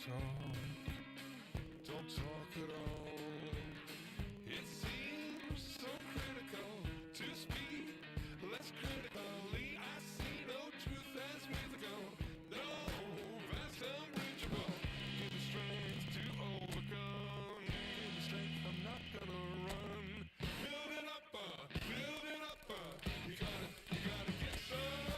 don't talk at all. It seems so critical to speak less critically. I see no truth as mythical, no vast unreachable. Give me strength to overcome, give me strength, I'm not gonna run. Build it up, you gotta get some.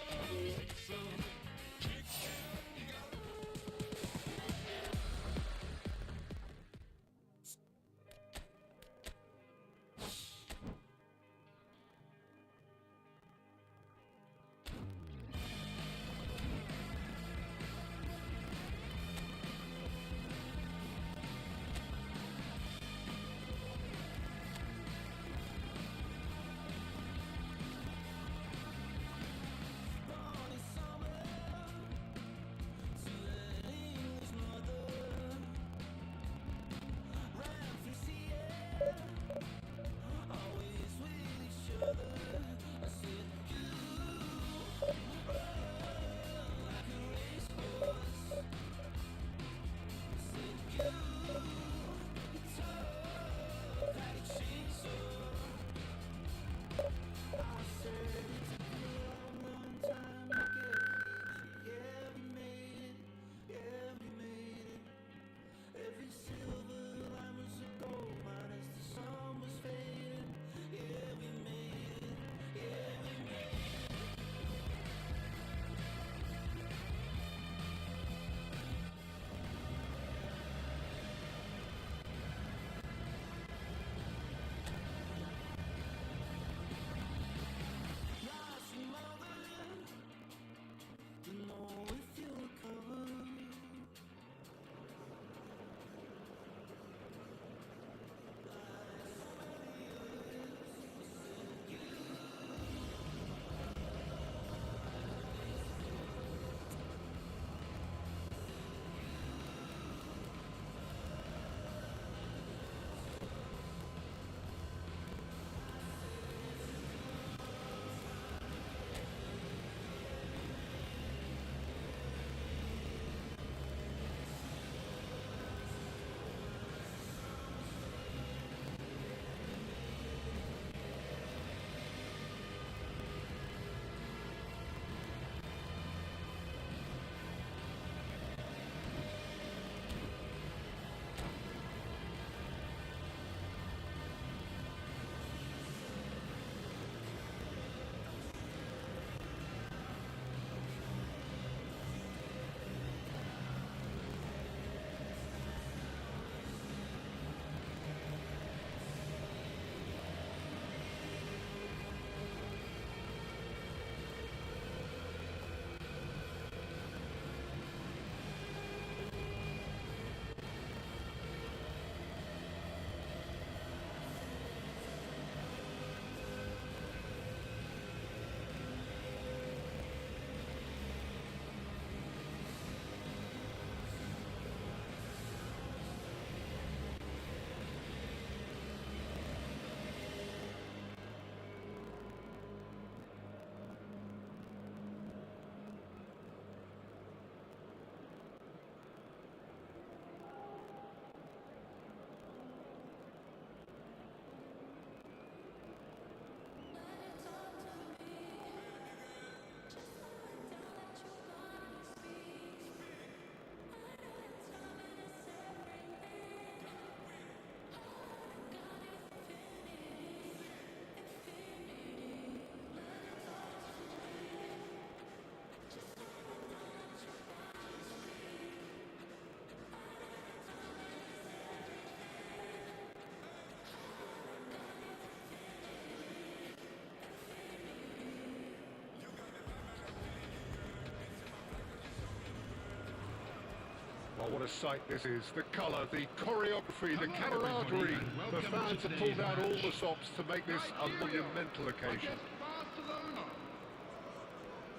Oh, what a sight this is. The colour, the choreography, the camaraderie. The fans have pulled out all the stops to make this a monumental occasion.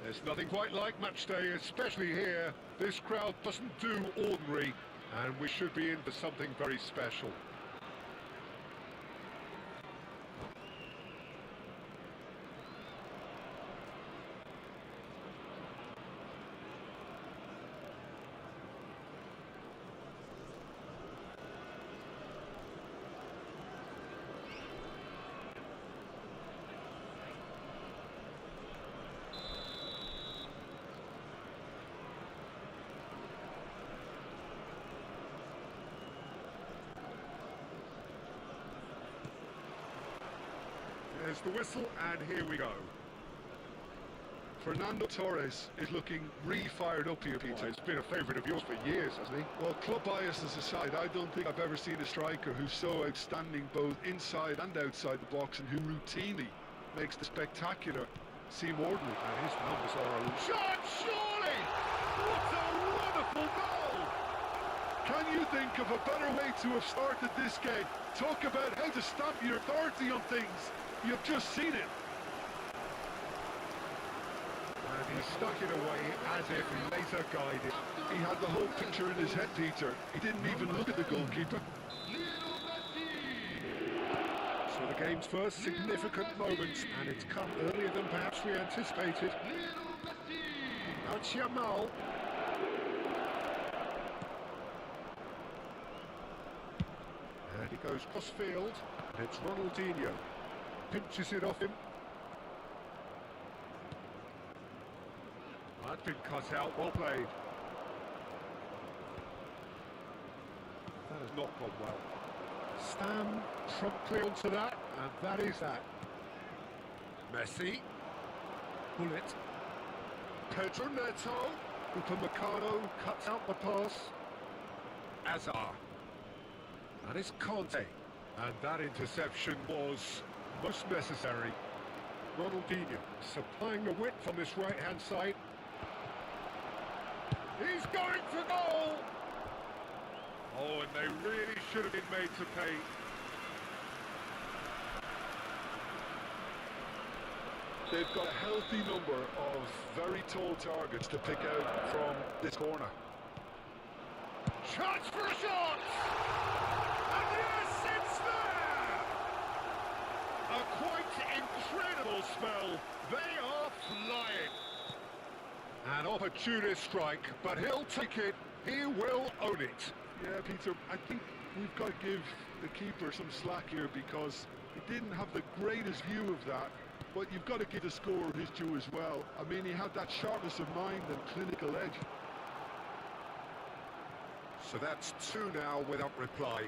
There's nothing quite like match day, especially here. This crowd doesn't do ordinary, and we should be in for something very special. There's the whistle, and here we go. Fernando Torres is looking really fired up here, Peter. Well, he's been a favourite of yours for years, hasn't he? Well, club biases aside, I don't think I've ever seen a striker who's so outstanding both inside and outside the box and who routinely makes the spectacular seem ordinary. And his numbers are a shot, surely! What a wonderful goal! Can you think of a better way to have started this game? Talk about how to stamp your authority on things. You've just seen it. And he stuck it away as if laser guided. He had the whole picture in his head, Peter. He didn't even look at the goalkeeper. So the game's first significant moments, and it's come earlier than perhaps we anticipated. Now it's Yamal. And he goes cross field. It's Ronaldinho. Pinches it off him. That's been cut out, well played. That has not gone well. Stam promptly onto that, and that is that. Messi. Bullet. Pedro Neto. Upamecano cuts out the pass. Azar. And it's Conte. And that interception was most necessary. Ronaldinho supplying the width on this right-hand side. He's going for goal! Oh, and they really should have been made to pay. They've got a healthy number of very tall targets to pick out from this corner. Chance for a shot! And yes, it's there! A quite incredible spell. They are flying. An opportunist strike, but he'll take it. He will own it. Yeah, Peter, I think we've got to give the keeper some slack here because he didn't have the greatest view of that. But you've got to give the scorer his due as well. I mean, he had that sharpness of mind and clinical edge. So that's two now without reply.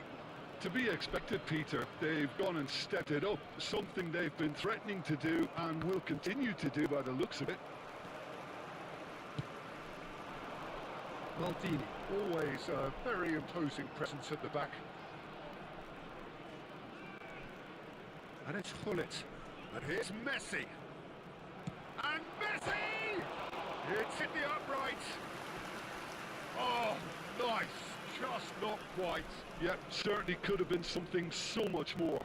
To be expected, Peter. They've gone and stepped it up. Something they've been threatening to do and will continue to do by the looks of it. Maldini, always a very imposing presence at the back. And it's Hullet. And here's Messi. And Messi! It's hit the upright. Oh, nice. Just not quite. Yeah, certainly could have been something so much more.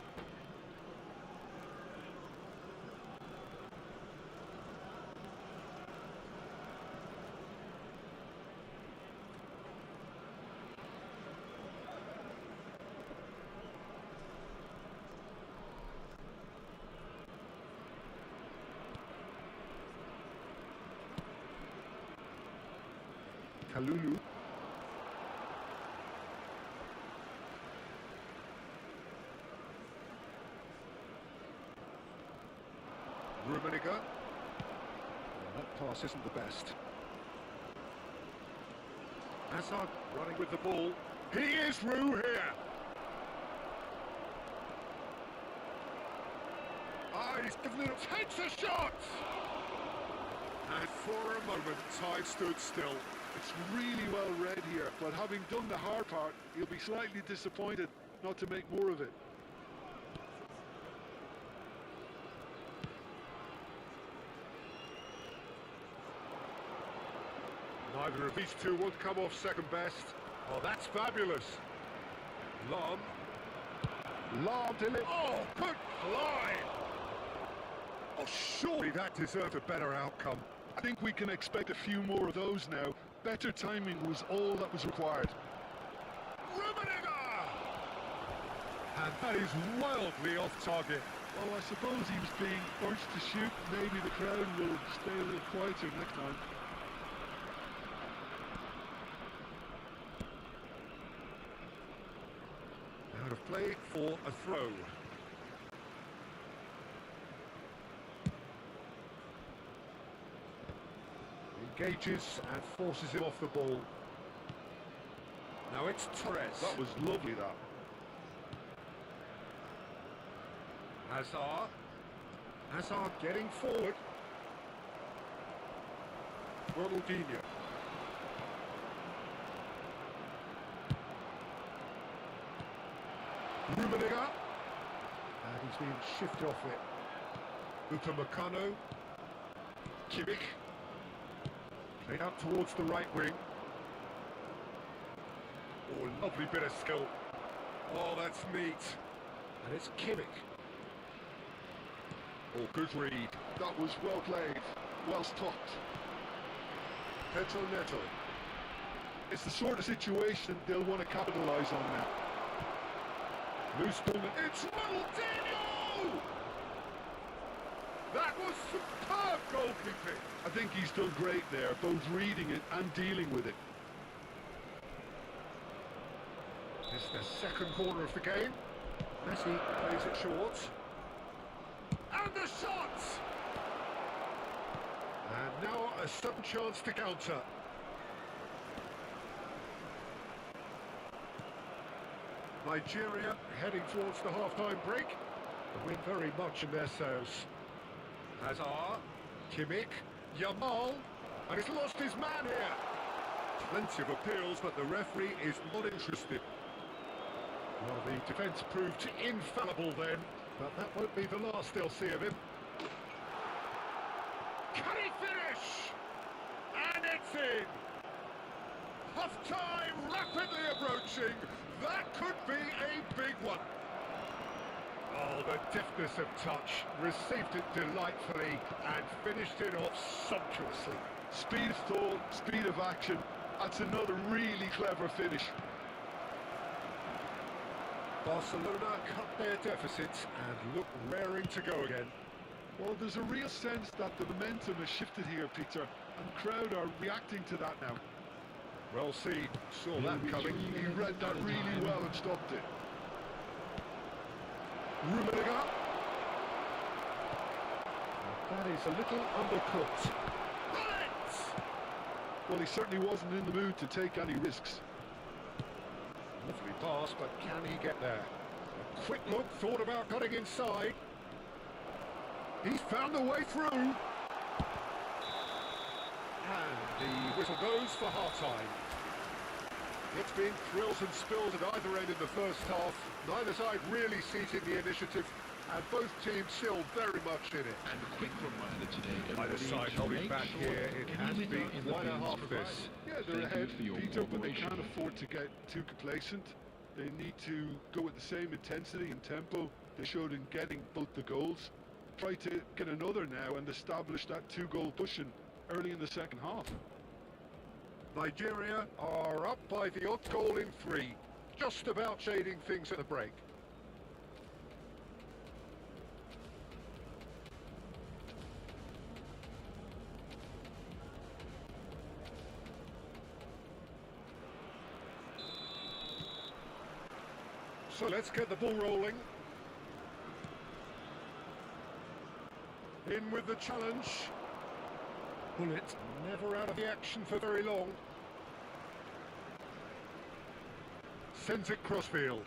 Kalulu. Rummenigge. That pass isn't the best. Hazard running with the ball. He is through here. Ah, he's given it a... Takes a shot! And for a moment, time stood still. It's really well read here, but having done the hard part, he'll be slightly disappointed not to make more of it. Neither of these two would come off second best. Oh, that's fabulous. Lam. Delivered. Oh, good fly! Oh, surely that deserved a better outcome. I think we can expect a few more of those now. Better timing was all that was required. Rummenigge! And that is wildly off target. Well, I suppose he was being urged to shoot. Maybe the crowd will stay a little quieter next time. Out of play for a throw. Engages and forces him off the ball. Now it's Torres. That was lovely, that. Hazard. Hazard getting forward. Ronaldinho. Rummenigge. And he's being shifted off it. Upamecano. Kimmich. Played out towards the right wing. Oh, lovely bit of skill. Oh, that's neat. And it's Kimmich. Oh, good read. That was well played, well stopped. Pedro Neto. It's the sort of situation they'll want to capitalise on now. Loose ball. It's Ronaldinho! That was superb goalkeeping. I think he's done great there, both reading it and dealing with it. It's the second corner of the game. Messi plays it short. And the shot! And now a sudden chance to counter. Nigeria heading towards the half-time break. The win very much in their sails. Hazard, Kimmich, Yamal, and he's lost his man here. Plenty of appeals, but the referee is not interested. Well, the defence proved infallible then, but that won't be the last they'll see of him. Can he finish? And it's in! Half-time rapidly approaching. That could be a big one. Oh, the deftness of touch. Received it delightfully and finished it off sumptuously. Speed of thought, speed of action. That's another really clever finish. Barcelona cut their deficits and look raring to go again. Well, there's a real sense that the momentum has shifted here, Peter, and the crowd are reacting to that now. Well seen, saw that coming. He read that really well and stopped it. Rummenigge. That is a little undercooked. Well, he certainly wasn't in the mood to take any risks. Lovely pass, but can he get there? A quick look, thought about cutting inside. He's found the way through. And the whistle goes for half-time. It's been thrills and spills at either end in the first half. Neither side really seizing the initiative, and both teams still very much in it. And a quick reminder today, Either side holding back here, it has been quite a half this. Yeah, they're ahead, Peter, but they can't afford to get too complacent. They need to go at the same intensity and tempo they showed in getting both the goals. Try to get another now and establish that two-goal cushion early in the second half. Nigeria are up by the odd goal in 3, just about shading things at the break. So let's get the ball rolling. In with the challenge. Bullet never out of the action for very long. Sends it crossfield.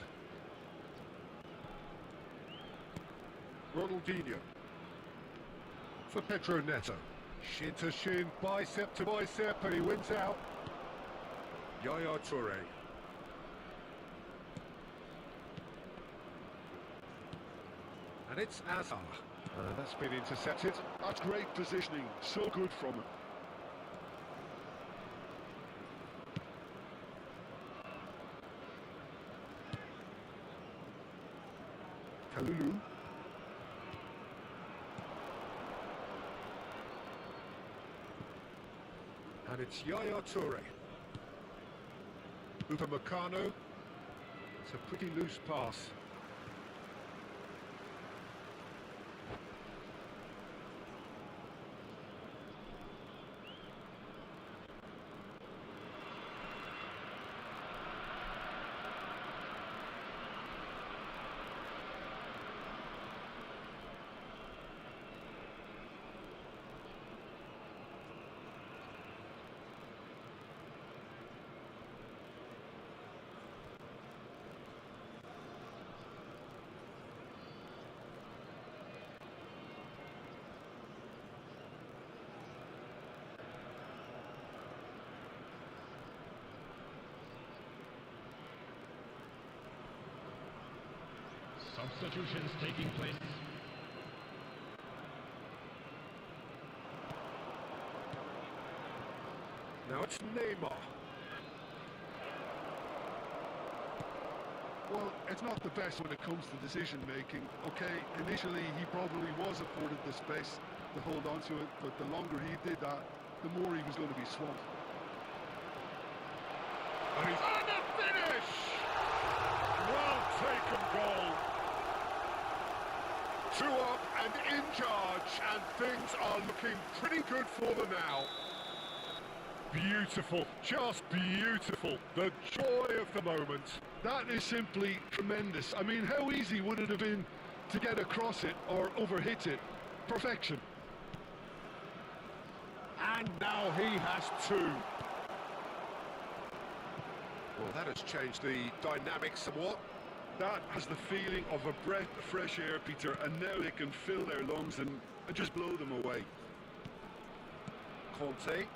Ronaldinho. For Pedro Neto. Shin to shin, bicep to bicep, and he wins out. Yaya Toure. And it's Hazard. That's been intercepted. That's great positioning, so good from him. Kalulu. And it's Yaya Toure. Upamecano. It's a pretty loose pass. Substitutions taking place. Now it's Neymar. Well, it's not the best when it comes to decision making. Okay, initially he probably was afforded the space to hold on to it, but the longer he did that, the more he was going to be swamped. And he's on the finish! Well taken goal. 2 up and in charge, and things are looking pretty good for them now. Beautiful, just beautiful. The joy of the moment. That is simply tremendous. I mean, how easy would it have been to get across it or overhit it? Perfection. And now he has 2. Well, that has changed the dynamics somewhat. That has the feeling of a breath of fresh air, Peter, and now they can fill their lungs and just blow them away. Conte.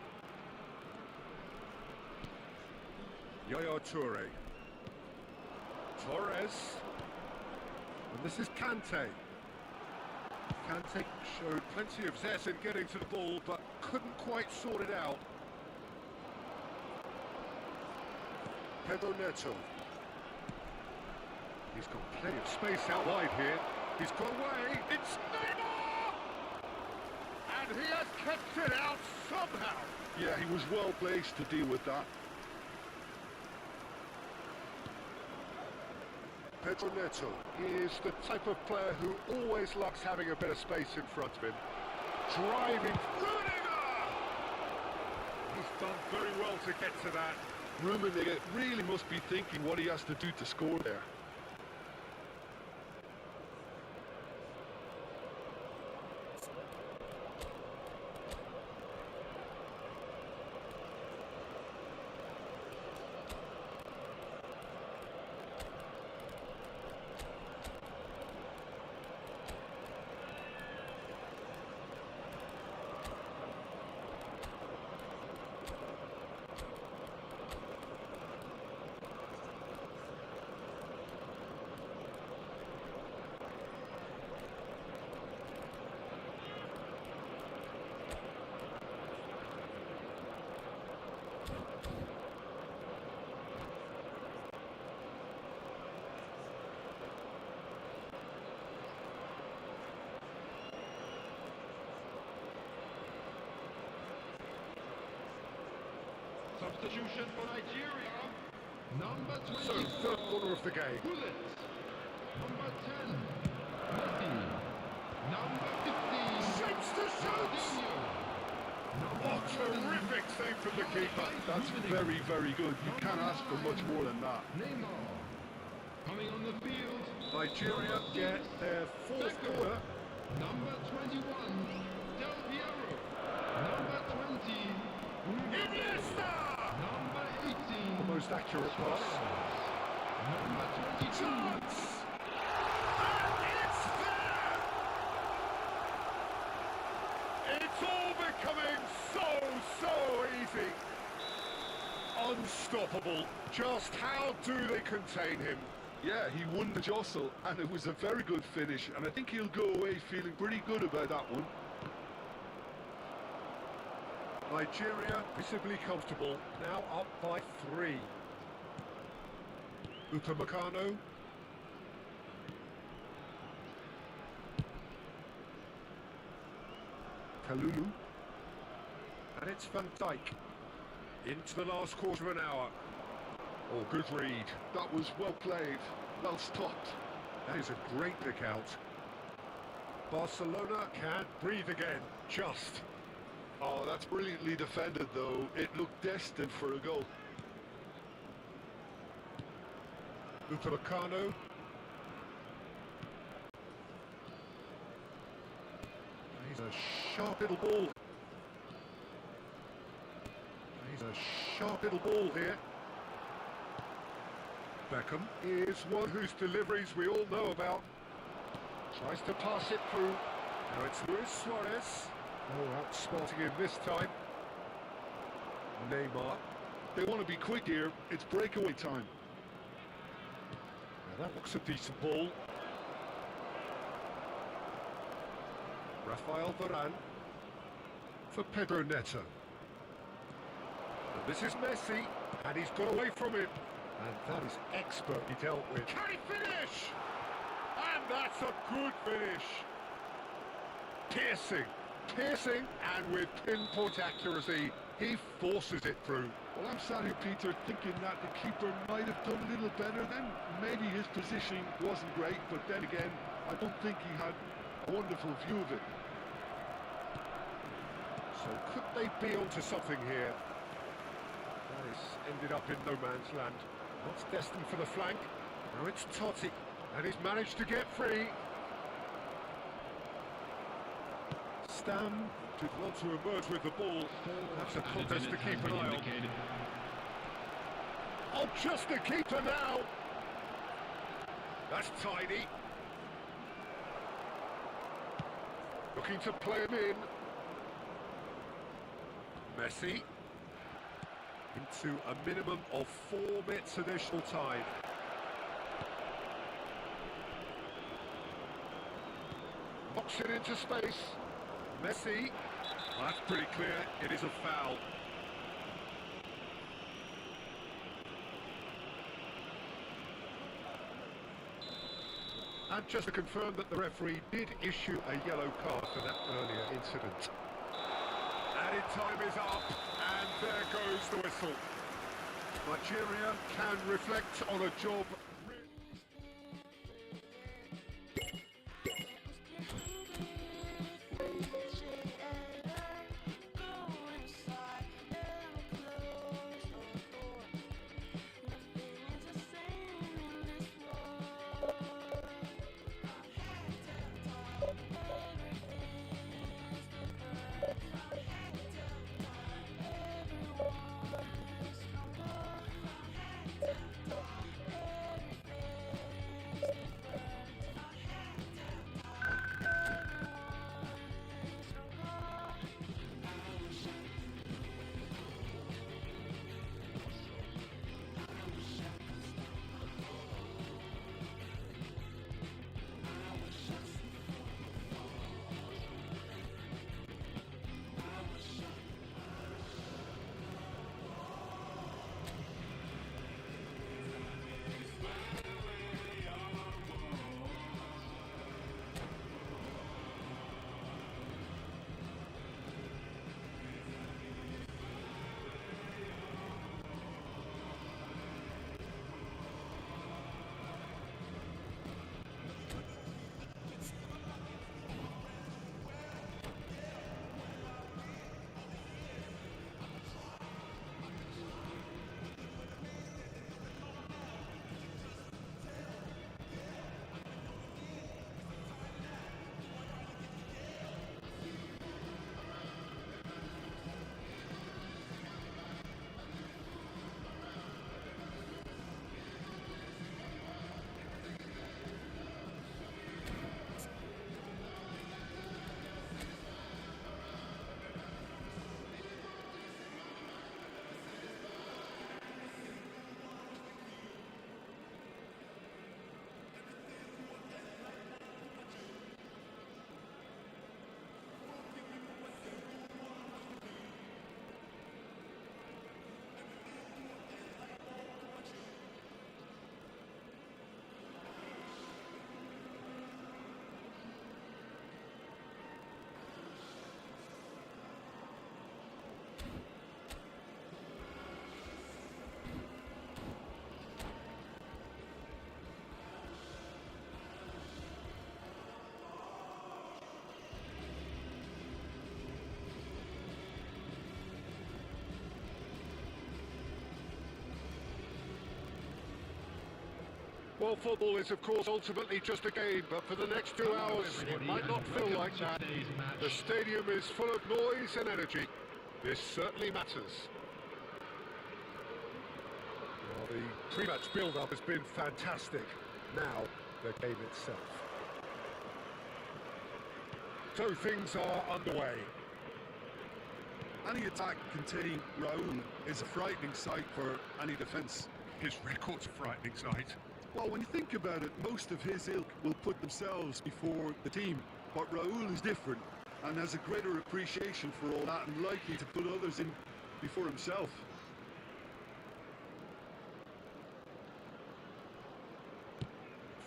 Yaya Toure. Torres. And this is Kante. Kante showed plenty of zest in getting to the ball, but couldn't quite sort it out. Pedro Neto. He's got plenty of space out wide here. He's got away. It's Neymar! And he has kept it out somehow. Yeah, he was well placed to deal with that. Pedro Neto is the type of player who always likes having a bit of space in front of him. Driving. Rudiger! He's done very well to get to that. Rummenigge really must be thinking what he has to do to score there. Substitution for Nigeria. Number 20. So, third corner of the game. Bullet. Number 10. Messi. Number 15. Shapes to shoot! Oh, terrific save from the keeper. That's very, very good. You can't ask for much more than that. Neymar. Coming on the field. Nigeria get their 4th corner. Number 21. Del Piero. Number 20. Iniesta! Number 18. The most accurate pass. Number 22. Chance! And it's there! It's all becoming so easy. Unstoppable. Just how do they contain him? Yeah, he won the jostle, and it was a very good finish, and I think he'll go away feeling pretty good about that one. Nigeria visibly comfortable, now up by 3. Upamecano. Kalulu. And it's Van Dijk. Into the last quarter of an hour. Oh, good read. That was well played, well stopped. That is a great pick out. Barcelona can't breathe again. Just. Oh, that's brilliantly defended, though. It looked destined for a goal. Upamecano. He's a sharp little ball. He's a sharp little ball here. Beckham is one whose deliveries we all know about. Tries to pass it through. Now it's Luis Suarez. Oh, outsmarting him this time. Neymar. They want to be quick here. It's breakaway time. Now that looks a decent ball. Rafael Varane for Pedro Neto. And this is Messi, and he's got away from him. And that is expertly dealt with. Can he finish? And that's a good finish. Piercing, and with pinpoint accuracy, he forces it through. Well, I'm sat here, Peter, thinking that the keeper might have done a little better then. Maybe his positioning wasn't great, but then again, I don't think he had a wonderful view of it. So could they be onto something here? That is ended up in no man's land. What's destined for the flank? Now it's Totti, and he's managed to get free. Stam did want to emerge with the ball. That's a contest to keep an eye on. Oh, just the keeper now! That's tidy. Looking to play him in. Messi. Into a minimum of 4 minutes additional time. Knocks it into space. Messi. Well, that's pretty clear. It is a foul. And just to confirm that the referee did issue a yellow card for that earlier incident. Added time is up, and there goes the whistle. Nigeria can reflect on a job. Well, football is, of course, ultimately just a game, but for the next 2 hours, it might not feel like that. The stadium is full of noise and energy. This certainly matters. Well, the pre-match build-up has been fantastic. Now, the game itself. So things are underway. Any attack containing Raul is a frightening sight for any defence. His record's a frightening sight. Well, when you think about it, most of his ilk will put themselves before the team. But Raul is different. and has a greater appreciation for all that and likely to put others in before himself.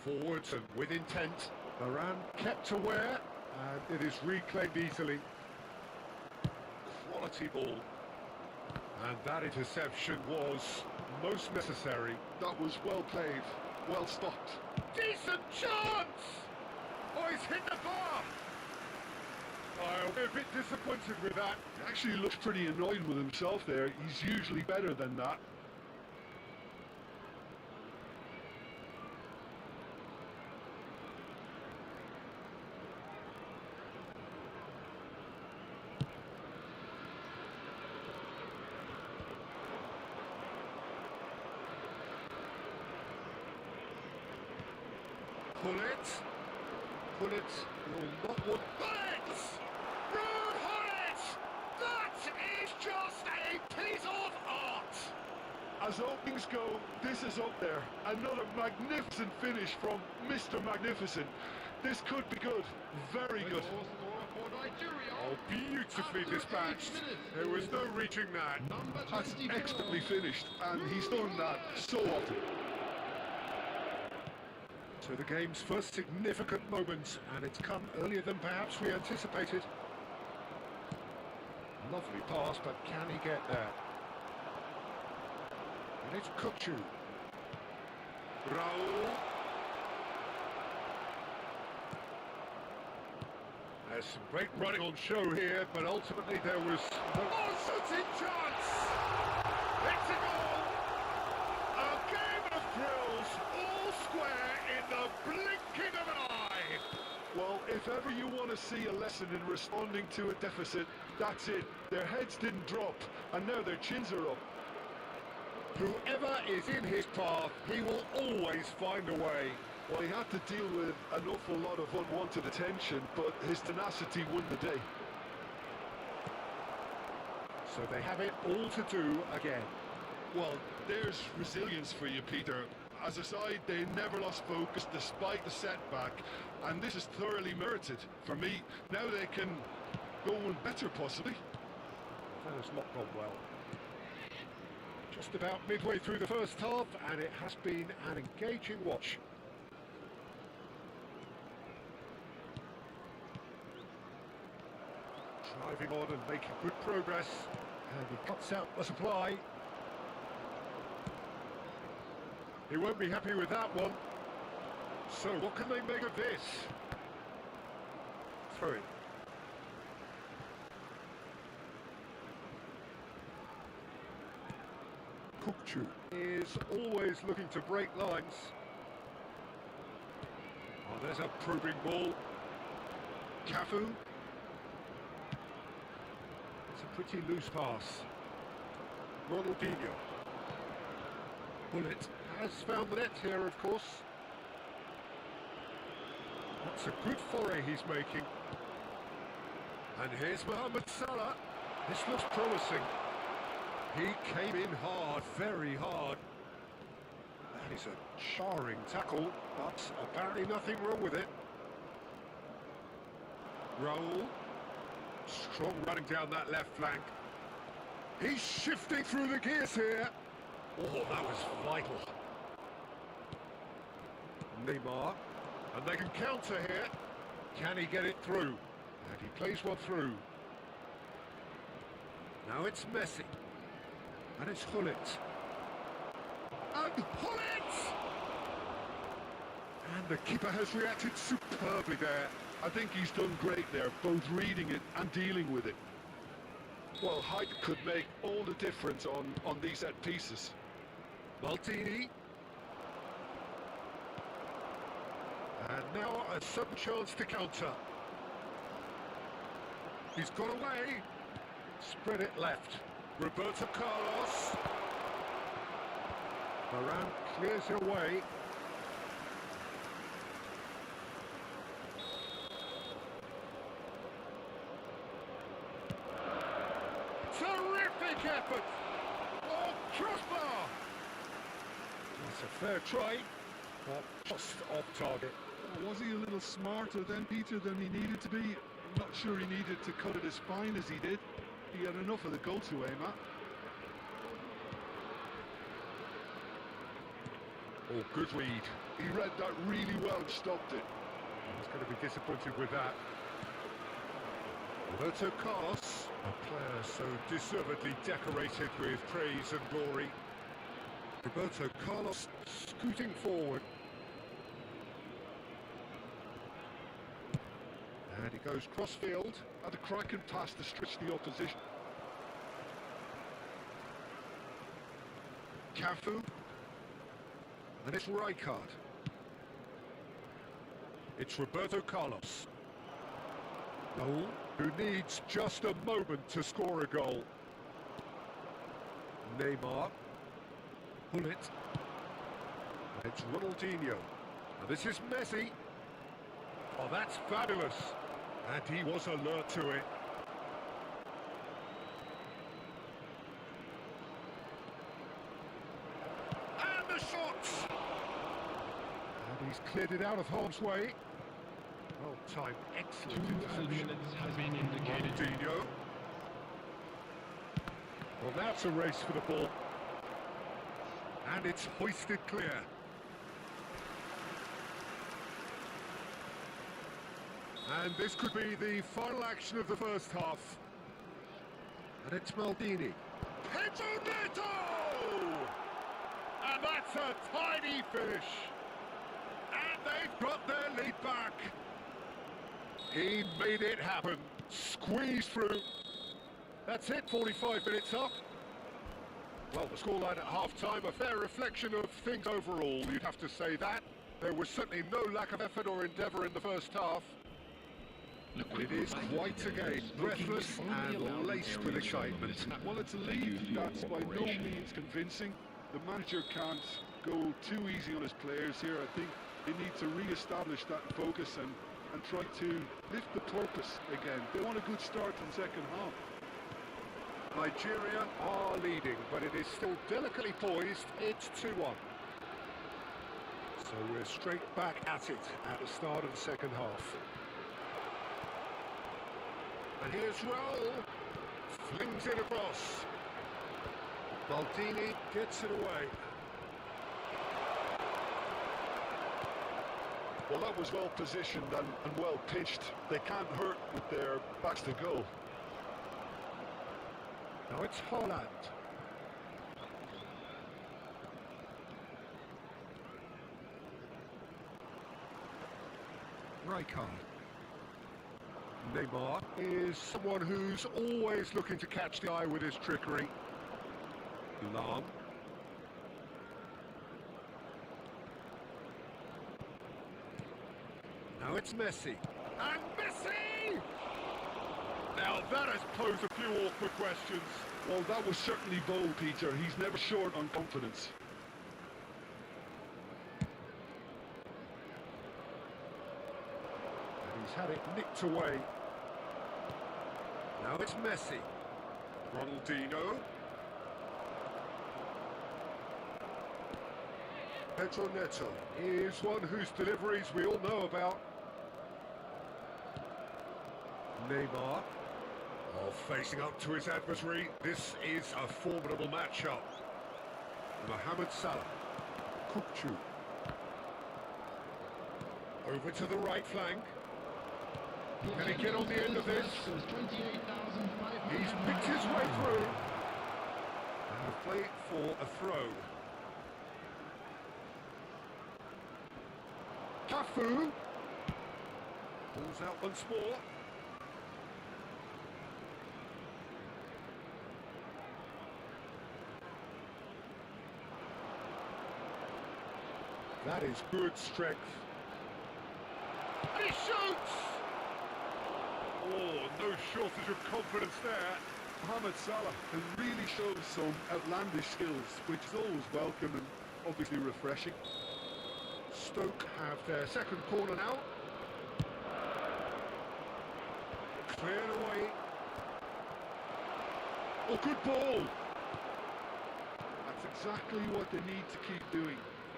Forwards and with intent. Varane kept aware, and it is reclaimed easily. Quality ball. And that interception was most necessary. That was well played, well stopped. Decent chance! Oh, he's hit the bar! I'll be a bit disappointed with that. He actually looks pretty annoyed with himself there. He's usually better than that. Pull it. Pull it. No, not one. Pull it! Rude Hullet! That is just a piece of art! As openings go, this is up there. Another magnificent finish from Mr. Magnificent. This could be good. Very good. Oh, beautifully dispatched. There was no reaching that. That's expertly finished, and he's done that so often. So the game's first significant moment, and it's come earlier than perhaps we anticipated. Lovely pass, but can he get there? And it's Kukçu. Raul. There's some great running on show here, but ultimately there was no... Oh, shooting chance! It's a goal! A game of thrills, all square in the blinking of an eye! Well, if ever you want to see a lesson in responding to a deficit, that's it. Their heads didn't drop, and now their chins are up. Whoever is in his path, he will always find a way. Well, he had to deal with an awful lot of unwanted attention, but his tenacity won the day. So they have it all to do again. Well, there's resilience for you, Peter. As a side, they never lost focus despite the setback, and this is thoroughly merited. For me, now they can go on better, possibly. That has not gone well. Just about midway through the first half, and it has been an engaging watch. Driving on and making good progress, and he cuts out the supply. He won't be happy with that one. So what can they make of this? Throw it. Kukçu is always looking to break lines. Oh, there's a probing ball. Cafu. It's a pretty loose pass. Ronaldinho. Bullet has found the net here, of course. That's a good foray he's making. And here's Mohamed Salah. This looks promising. He came in hard, very hard. That is a jarring tackle, but apparently nothing wrong with it. Raul. Strong running down that left flank. He's shifting through the gears here. Oh, that was vital. Neymar. And they can counter here. Can he get it through? And he plays one through. Now it's Messi. And it's Hullet. And Hullet! And the keeper has reacted superbly there. I think he's done great there, both reading it and dealing with it. Well, height could make all the difference on these set pieces. Maldini. And now a sudden chance to counter. He's got away. Spread it left. Roberto Carlos. Varane clears it away. Terrific effort. Oh, crossbar. That's a fair try, but just off target. Was he a little smarter then, Peter, than he needed to be? Not sure he needed to cut it as fine as he did. He had enough of the goal to aim at. Oh, good read. He read that really well and stopped it. He's going to be disappointed with that. Roberto Carlos, a player so deservedly decorated with praise and glory. Roberto Carlos scooting forward. And he goes cross-field. Had a cracking pass to stretch the opposition. Cafu. And it's Rijkaard. It's Roberto Carlos. Raul, who needs just a moment to score a goal. Neymar. Pull it. It's Ronaldinho. And this is Messi. Oh, that's fabulous. And he was alert to it. And the shot! And he's cleared it out of harm's way. Well timed, excellent interception. Has been indicated. Ronaldinho. Well, now it's a race for the ball. And it's hoisted clear. And this could be the final action of the first half. And it's Maldini. Pedro Neto! And that's a tiny finish. And they've got their lead back. He made it happen. Squeezed through. That's it, 45 minutes up. Well, the scoreline at half-time, a fair reflection of things overall, you'd have to say that. There was certainly no lack of effort or endeavour in the first half. It is quite a game, breathless and laced with excitement. Well, it's a lead that's by no means convincing. The manager can't go too easy on his players here. I think they need to re-establish that focus and try to lift the purpose again. They want a good start in the second half. Nigeria are leading, but it is still delicately poised. It's 2-1. So we're straight back at it at the start of the second half. And here's Raul. Flings it across. Maldini gets it away. Well, that was well positioned and well pitched. They can't hurt with their backs to goal. Now it's Holland. Rijkaard. Neymar is someone who's always looking to catch the eye with his trickery. Lam. Now it's Messi. And Messi! Now that has posed a few awkward questions. Well, that was certainly bold, Peter. He's never short on confidence. And he's had it nicked away. Now it's Messi. Ronaldinho. Pedro Neto is one whose deliveries we all know about. Neymar. Oh, facing up to his adversary. This is a formidable matchup. Mohamed Salah. Kukçu. Over to the right flank. Can he get on the end of this? He's picked his way through. And play it for a throw. Cafu. Pulls out once more. That is good strength. And he shoots! Oh, no shortage of confidence there. Mohamed Salah can really show some outlandish skills, which is always welcome and obviously refreshing. Stoke have their second corner now. Cleared away. Oh, good ball! That's exactly what they need to keep doing.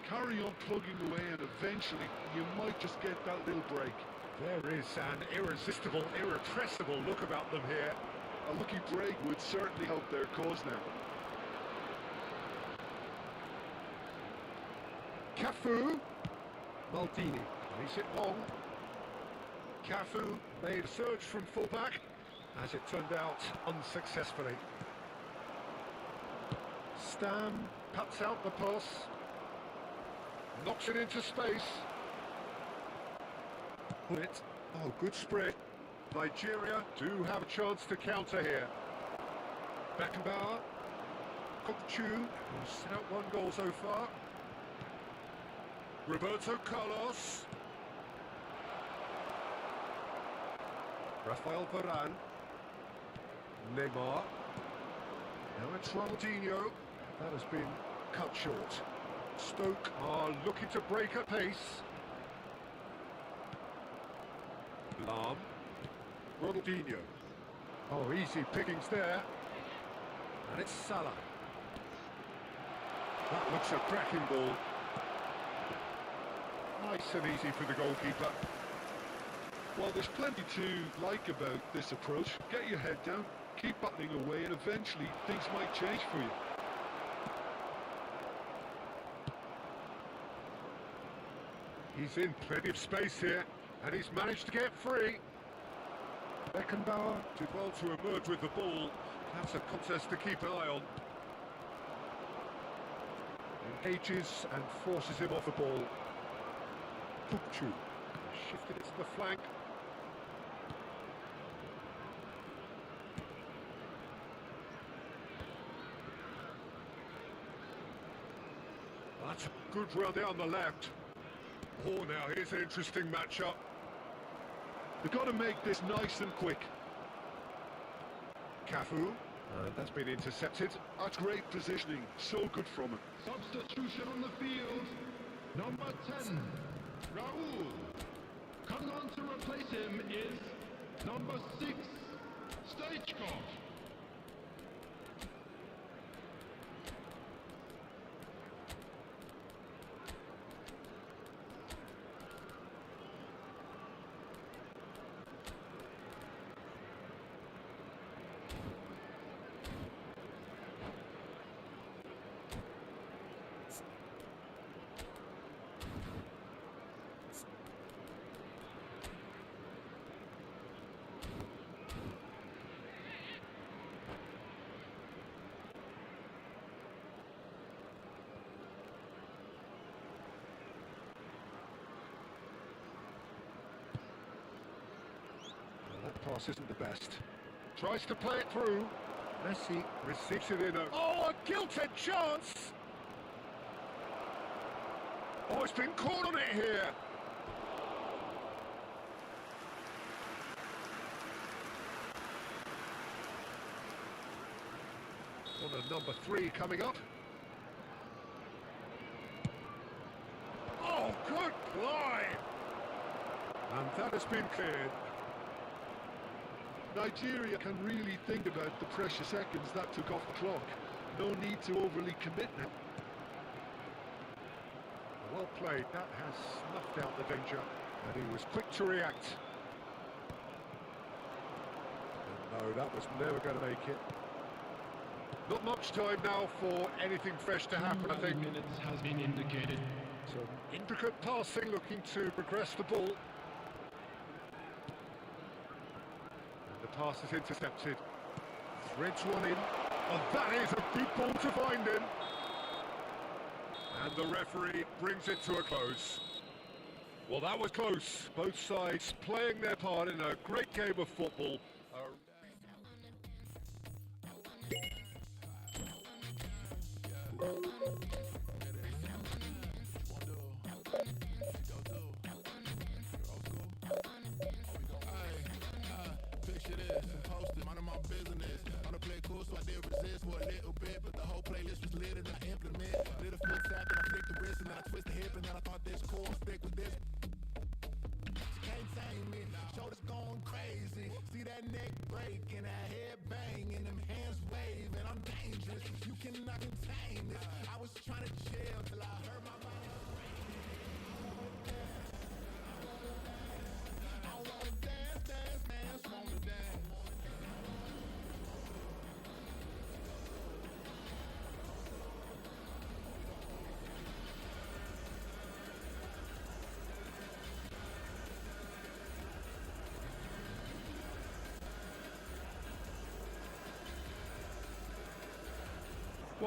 Carry on plugging away and eventually you might just get that little break. There is an irresistible, irrepressible look about them here. A lucky break would certainly help their cause now. Cafu. Maldini plays it long. Cafu made a surge from fullback, as it turned out unsuccessfully. Stam cuts out the pass, knocks it into space. It. Oh, good spread. Nigeria do have a chance to counter here. Beckenbauer, Kokchu, who's set out one goal so far. Roberto Carlos. Rafael Varane. Neymar. Now it's Ronaldinho. That has been cut short. Stoke are looking to break at pace. Lam. Ronaldinho. Oh, easy pickings there. And it's Salah. That looks a cracking ball. Nice and easy for the goalkeeper. Well, there's plenty to like about this approach. Get your head down, keep battling away, and eventually things might change for you. He's in plenty of space here, and he's managed to get free. Beckenbauer did well to emerge with the ball. That's a contest to keep an eye on. Engages and forces him off the ball. Kokchu shifted it to the flank. That's a good run down the left. Oh, now here's an interesting matchup. They've got to make this nice and quick. Cafu, that's been intercepted. That's great positioning, so good from him. Substitution on the field. Number 10, Raul. Coming on to replace him is number 6, Stagecoach. That pass isn't the best. Tries to play it through. Messi receives it in a... Oh, a gilded chance! Oh, it's been caught on it here. On a number 3 coming up. Oh, good play! And that has been cleared. Nigeria can really think about the precious seconds that took off the clock. No need to overly commit now. Well played, that has snuffed out the danger, and he was quick to react. And no, that was never going to make it. Not much time now for anything fresh to happen, I think. Minutes has been indicated. Some intricate passing, looking to progress the ball. Pass is intercepted. Threads one in. Oh, that is a good ball to find him. And the referee brings it to a close. Well, that was close. Both sides playing their part in a great game of football.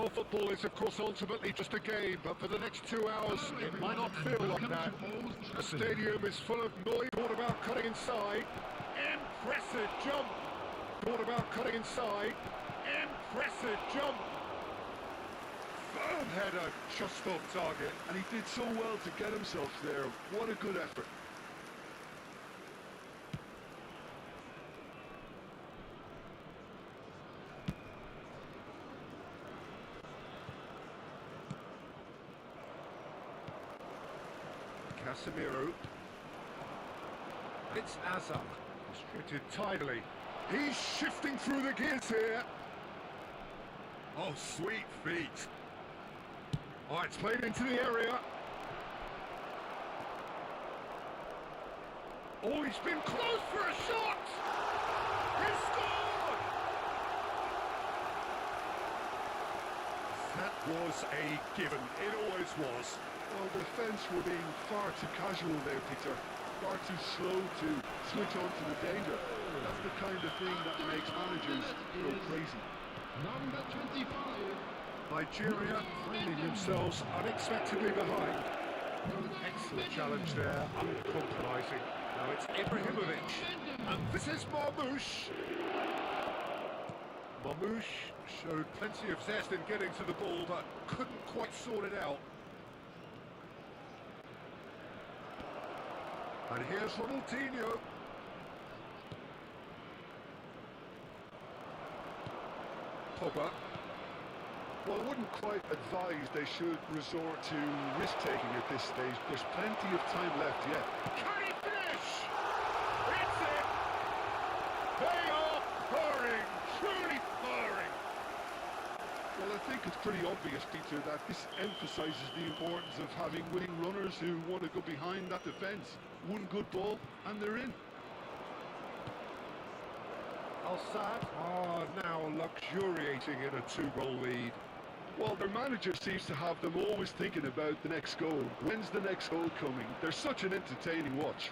Well, football is, of course, ultimately just a game, but for the next 2 hours, it might not feel like that. The stadium is full of noise. Thought about cutting inside. Impressive jump. Thought about cutting inside. Impressive jump. Firm header, just off target. And he did so well to get himself there. What a good effort. Casemiro. It's Azar. Distributed tidily. He's shifting through the gears here. Oh, sweet feet. Oh, it's played into the area. Oh, he's been close for a shot. He scored! That was a given. It always was. Well, the defence were being far too casual there, Peter. Far too slow to switch on to the danger. That's the kind of thing that makes managers go crazy. Number 25. Nigeria finding themselves unexpectedly behind. Excellent challenge there, uncompromising. Now it's Ibrahimovic, and this is Marmoush. Marmoush showed plenty of zest in getting to the ball, but couldn't quite sort it out. And here's Ronaldinho. Pogba. Well, I wouldn't quite advise they should resort to risk-taking at this stage. There's plenty of time left yet. Can he finish? It's it! They are purring, truly purring. Well, I think it's pretty obvious, Peter, that this emphasises the importance of having winning runners who want to go behind that defence. One good ball, and they're in. Al-Sadd are now luxuriating in a 2-goal lead. Well, their manager seems to have them always thinking about the next goal. When's the next goal coming? They're such an entertaining watch.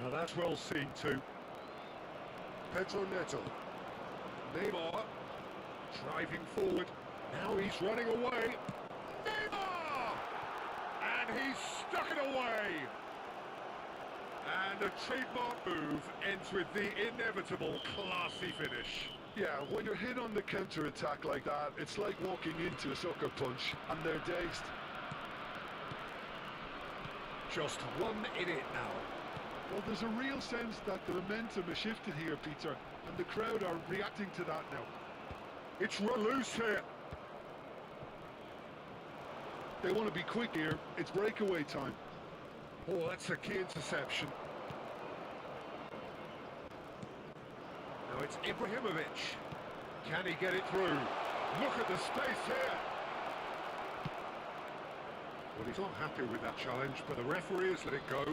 Now that's well seen too. Pedro Neto. Neymar driving forward. Now he's running away. Neymar! And he's stuck it away. And a trademark move ends with the inevitable classy finish. Yeah, when you're hit on the counter-attack like that, it's like walking into a sucker punch, and they're dazed. Just 1 in it now. Well, there's a real sense that the momentum has shifted here, Peter, and the crowd are reacting to that now. It's run loose here. They want to be quick here. It's breakaway time. Oh, that's a key interception. Now it's Ibrahimovic. Can he get it through? Look at the space here. Well, he's not happy with that challenge, but the referee has let it go.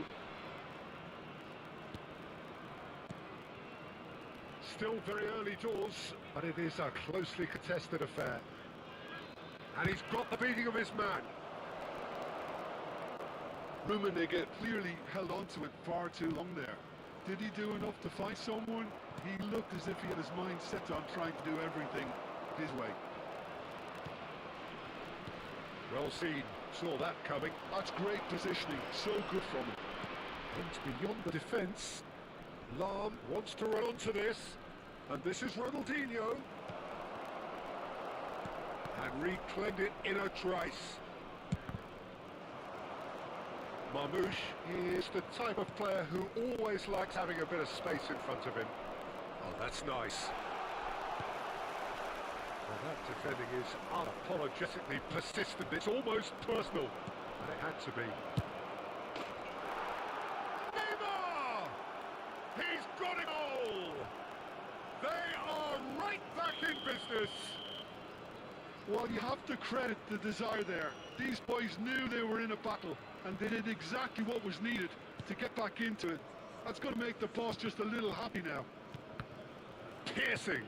Still very early doors, but it is a closely contested affair. And he's got the beating of his man. Rummenigge clearly held on to it far too long there. Did he do enough to find someone? He looked as if he had his mind set on trying to do everything his way. Well seen, saw that coming. That's great positioning, so good from him. And beyond the defence, Lahm wants to run onto this, and this is Ronaldinho. And reclaimed it in a trice. Marmoush is the type of player who always likes having a bit of space in front of him. Oh, that's nice. Well, that defending is unapologetically persistent. It's almost personal. And it had to be. Neymar! He's got it all! They are right back in business. Well, you have to credit the desire there. These boys knew they were in a battle, and they did exactly what was needed to get back into it. That's going to make the boss just a little happy now. Piercing,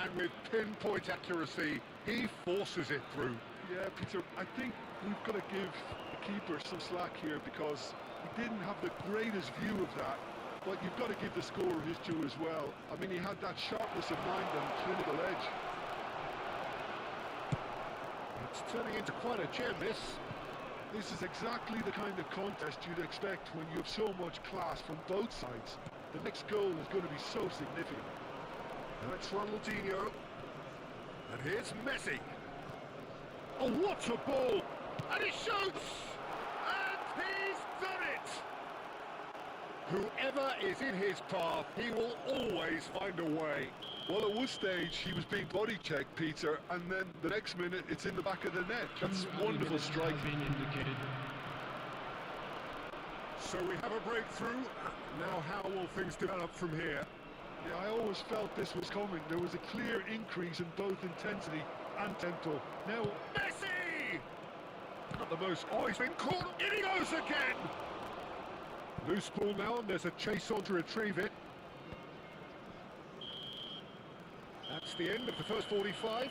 and with pinpoint accuracy, he forces it through. Yeah, Peter, I think we've got to give the keeper some slack here because he didn't have the greatest view of that. But you've got to give the scorer his due as well. I mean, he had that sharpness of mind and clinical edge. It's turning into quite a gem, this. This is exactly the kind of contest you'd expect when you have so much class from both sides. The next goal is going to be so significant. Now it's Ronaldinho. And here's Messi. Oh, what a ball! And he shoots! And he's done it! Whoever is in his path, he will always find a way. Well, at one stage he was being body checked, Peter, and then the next minute it's in the back of the net. That's wonderful striking. So we have a breakthrough. Now how will things develop from here? Yeah, I always felt this was coming. There was a clear increase in both intensity and tempo. Now, Messi! Not the most... Oh, he's been caught! In he goes again! Loose ball now, and there's a chase on to retrieve it. That's the end of the first 45.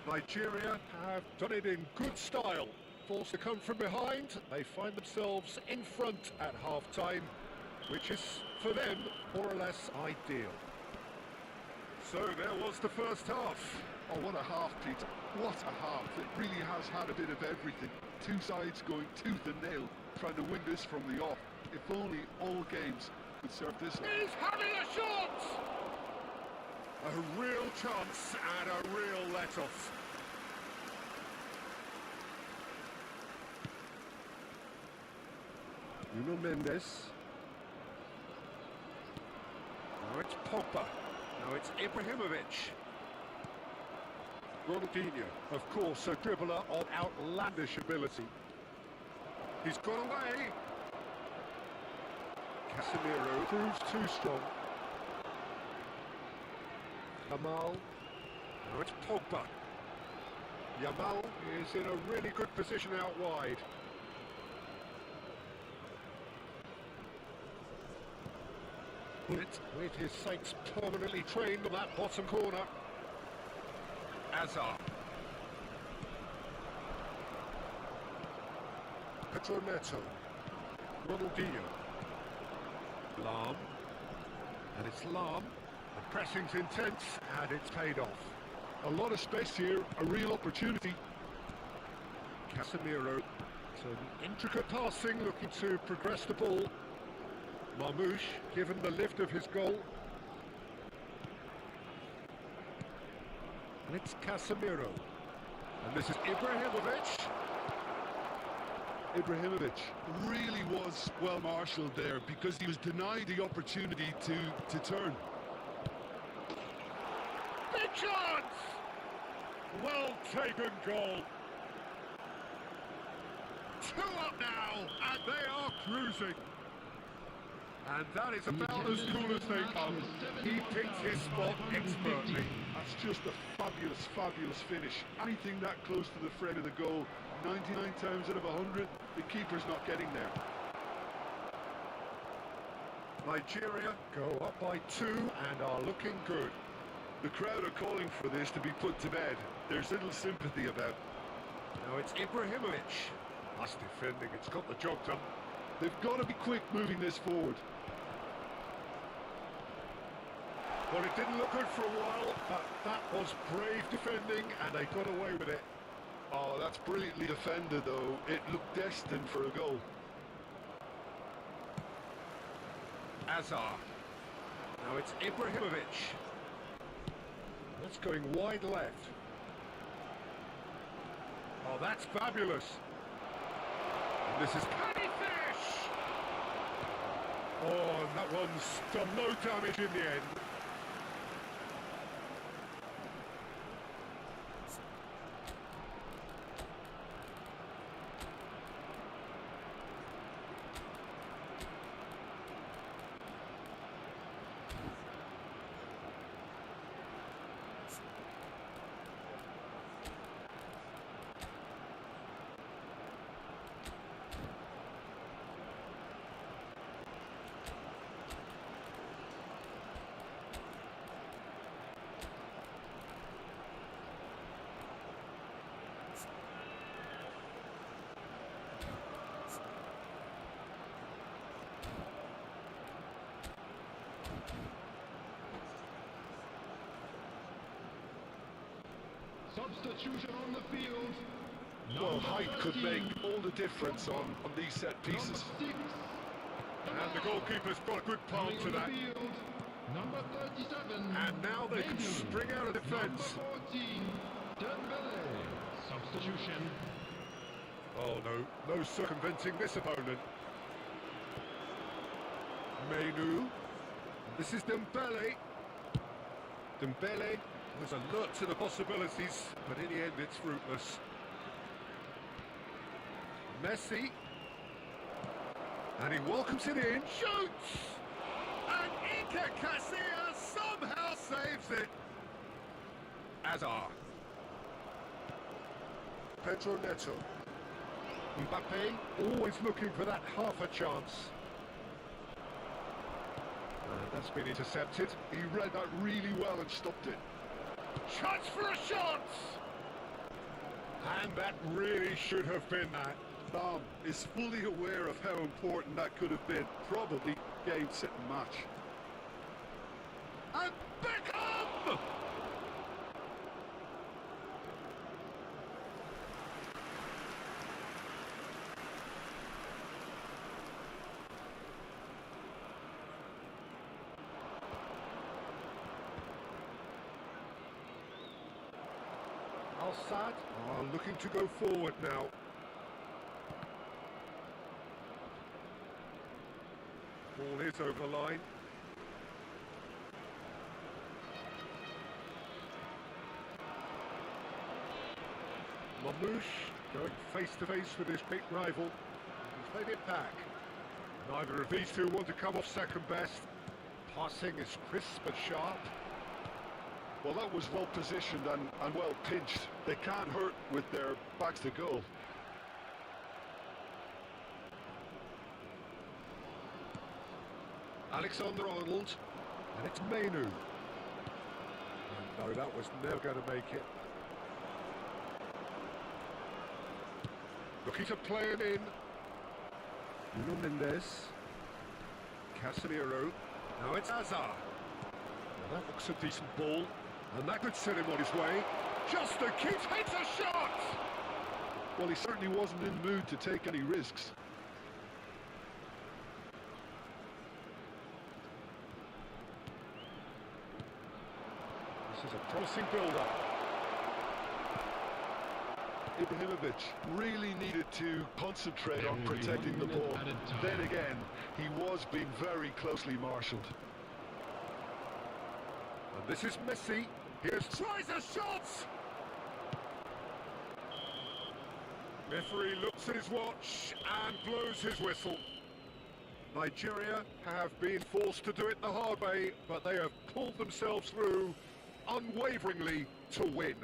Nigeria have done it in good style. Forced to come from behind, they find themselves in front at half-time, which is, for them, more or less ideal. So there was the first half. oh, what a half, Peter. What a half. It really has had a bit of everything. Two sides going tooth and nail, trying to win this from the off. If only all games could serve this one. He's having a shot! A real chance and a real let-off. Nuno Mendes. Now it's Pogba. Now it's Ibrahimovic. Ronaldinho, of course, a dribbler of outlandish ability. He's got away. Casemiro proves too strong. Yamal. Now it's Pogba. Yamal is in a really good position out wide. With his sights permanently trained on that bottom corner. Hazard. Pedro Neto. Ronaldinho. Lam. And it's Lam. The pressing's intense and it's paid off. A lot of space here, a real opportunity. Casemiro. Some intricate passing, looking to progress the ball. Marmoush, given the lift of his goal. And it's Casemiro. And this is Ibrahimovic. Ibrahimovic really was well marshalled there because he was denied the opportunity to turn. Big chance! Well taken goal. 2 up now, and they are cruising. And that is about as cool as they come. He picked his spot expertly. That's just a fabulous, fabulous finish. Anything that close to the frame of the goal, 99 times out of 100, the keeper's not getting there. Nigeria go up by 2 and are looking good. The crowd are calling for this to be put to bed. There's little sympathy about. Now it's Ibrahimovic. That's defending, it's got the job done. They've got to be quick moving this forward. Well, it didn't look good for a while, but that was brave defending and they got away with it. Oh, that's brilliantly defended though. It looked destined for a goal. Hazard. Now it's Ibrahimovic. That's going wide left. Oh, that's fabulous. And this is Paddy Fish. Oh, and that one's done no damage in the end. Substitution on the field. Well, height could make all the difference on these set pieces. And the goalkeeper's got a good palm to that. Number 37. And now they can string out a defence. Number 14. Dembele. Substitution. Oh no, no circumventing this opponent. Menu. This is Dembele. Dembele was alert to the possibilities, but in the end it's fruitless. Messi. And he welcomes it in, shoots! And Iker Casillas somehow saves it. Hazard. Pedro Neto. Mbappe, always looking for that half a chance. And that's been intercepted. He read that really well and stopped it. Chance for a shot! And that really should have been that. Tom is fully aware of how important that could have been. Probably game, set and match. And Beckham! Al-Sadd are looking to go forward now. Ball is over the line. Mamouche going face to face with his big rival. He's played it back. Neither of these two want to come off second best. Passing is crisp and sharp. Well, that was well positioned and well pinched. They can't hurt with their backs to goal. Alexander-Arnold, and it's Menu. And no, that was never going to make it. Looking to play it in. Nuno Mendes. Casemiro. Now it's Hazard. Now that looks a decent ball, and that could send him on his way. Just to keep hits a shot! Well, he certainly wasn't in the mood to take any risks. This is a promising build-up. Ibrahimovic really needed to concentrate on protecting the ball. Then again, he was being very closely marshalled. And this is Messi. Here's tries a shot! Referee looks at his watch and blows his whistle. Nigeria have been forced to do it the hard way, but they have pulled themselves through unwaveringly to win.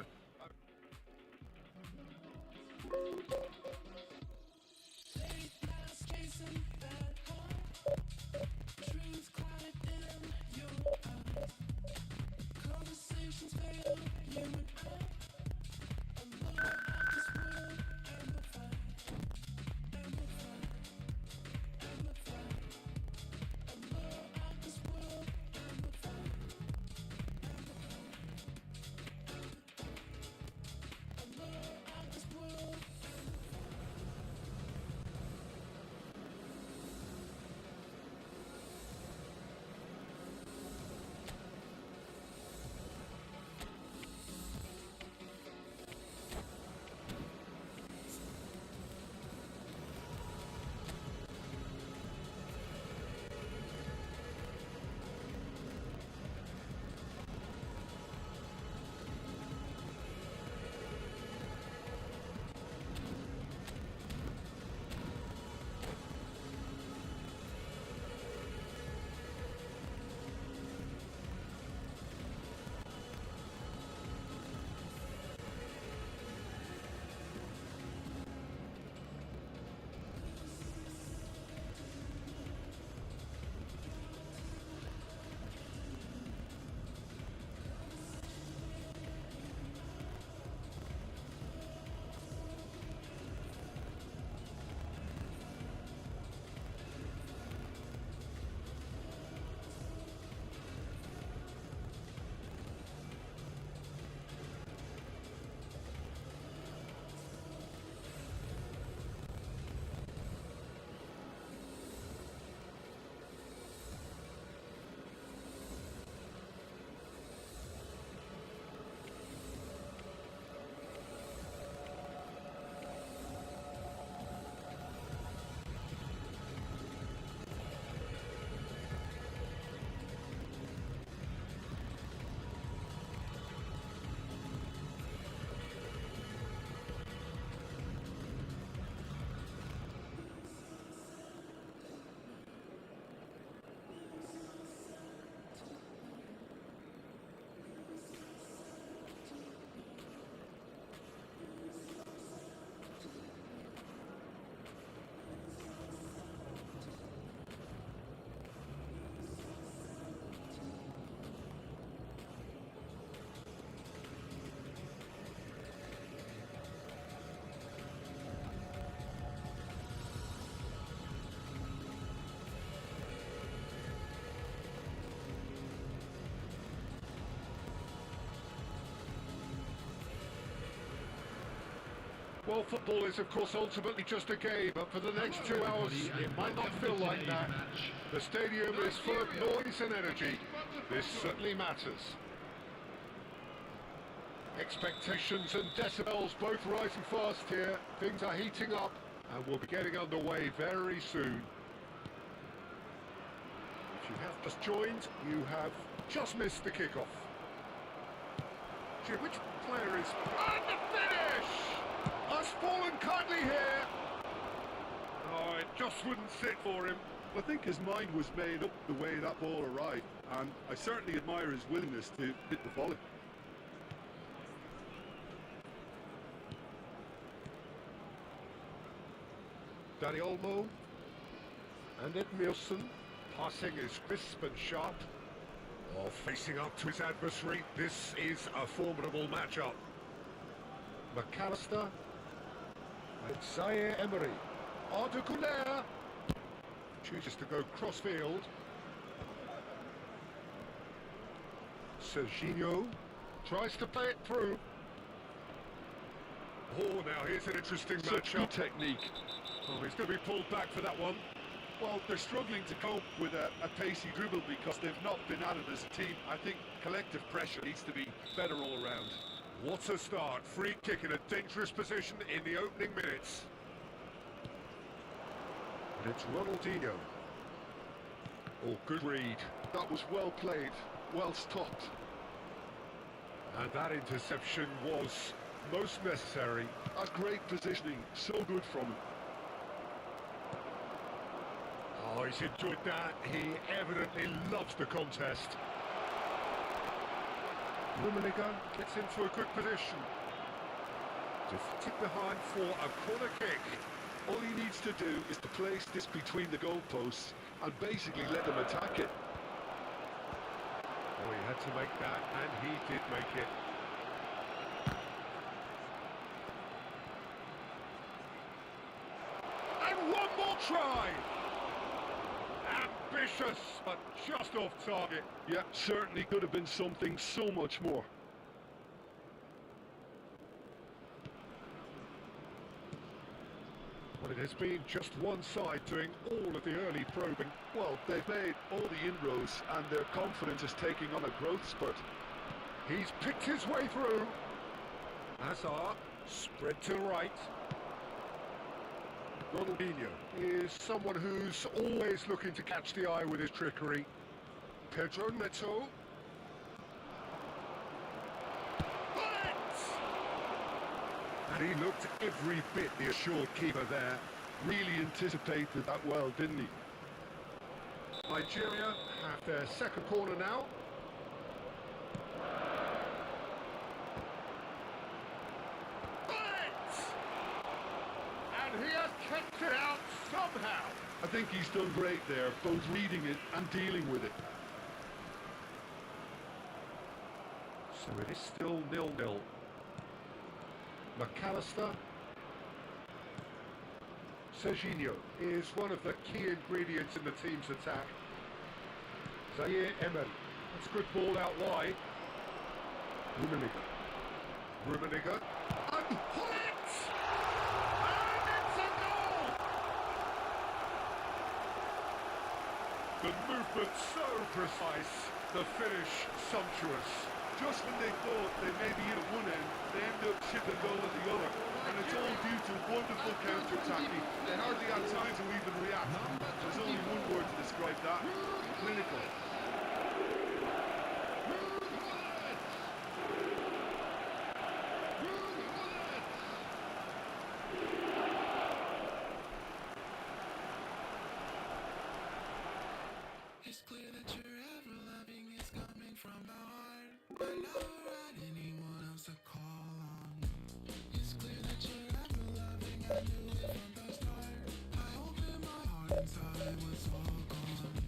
Well, football is, of course, ultimately just a game, but for the next 2 hours, it might not feel like that. The stadium is full of noise and energy. This certainly matters. Expectations and decibels both rising fast here. Things are heating up, and we'll be getting underway very soon. If you have just joined, you have just missed the kickoff. Gee, which player is... And the finish! Has fallen kindly here. Oh, it just wouldn't sit for him. I think his mind was made up the way that ball arrived, and I certainly admire his willingness to hit the volley. Danny Olmo and Ed Nielsen. Passing is crisp and sharp. Oh, facing up to his adversary, this is a formidable matchup. McAllister and Zaire Emery. Arda Güler chooses to go cross-field. Serginho tries to play it through. Oh, now here's an interesting matchup. Good technique. Oh, he's going to be pulled back for that one. Well, they're struggling to cope with a pacey dribble because they've not been at it as a team. I think collective pressure needs to be better all around. What a start. Free kick in a dangerous position in the opening minutes. And it's Ronaldinho. Oh, good read. That was well played, well stopped. And that interception was most necessary. A great positioning, so good from him. Oh, he's enjoyed that. He evidently loves the contest. Rummenigge gets into a good position. Deflected behind for a corner kick. All he needs to do is to place this between the goalposts and basically let them attack it. Oh, he had to make that, and he did make it. And one more try! Ambitious, but just off target. Yeah, certainly could have been something so much more. Well, it has been just one side doing all of the early probing. Well, they've made all the inroads and their confidence is taking on a growth spurt. He's picked his way through. Hazard, spread to the right. Ronaldinho is someone who's always looking to catch the eye with his trickery. Pedro Neto. And he looked every bit the assured keeper there. Really anticipated that well, didn't he? Nigeria have their second corner now. And he has kept it out somehow. I think he's done great there, both reading it and dealing with it. So it is still 0-0. McAllister. Serginho is one of the key ingredients in the team's attack. Zaire Emery. That's a good ball out wide. Rummenigge. And hit! And it's a goal! The movement so precise. The finish sumptuous. Just when they thought they may be in at one end, they end up chipping goal at the other. And it's all due to wonderful counter-attacking. They hardly had time to even react. There's only one word to describe that. Clinical. It's clear that your ever-loving is coming from the heart. But never had anyone else to call on. It's clear that you're ever-loving, I knew it from the start. I opened my heart inside was all gone.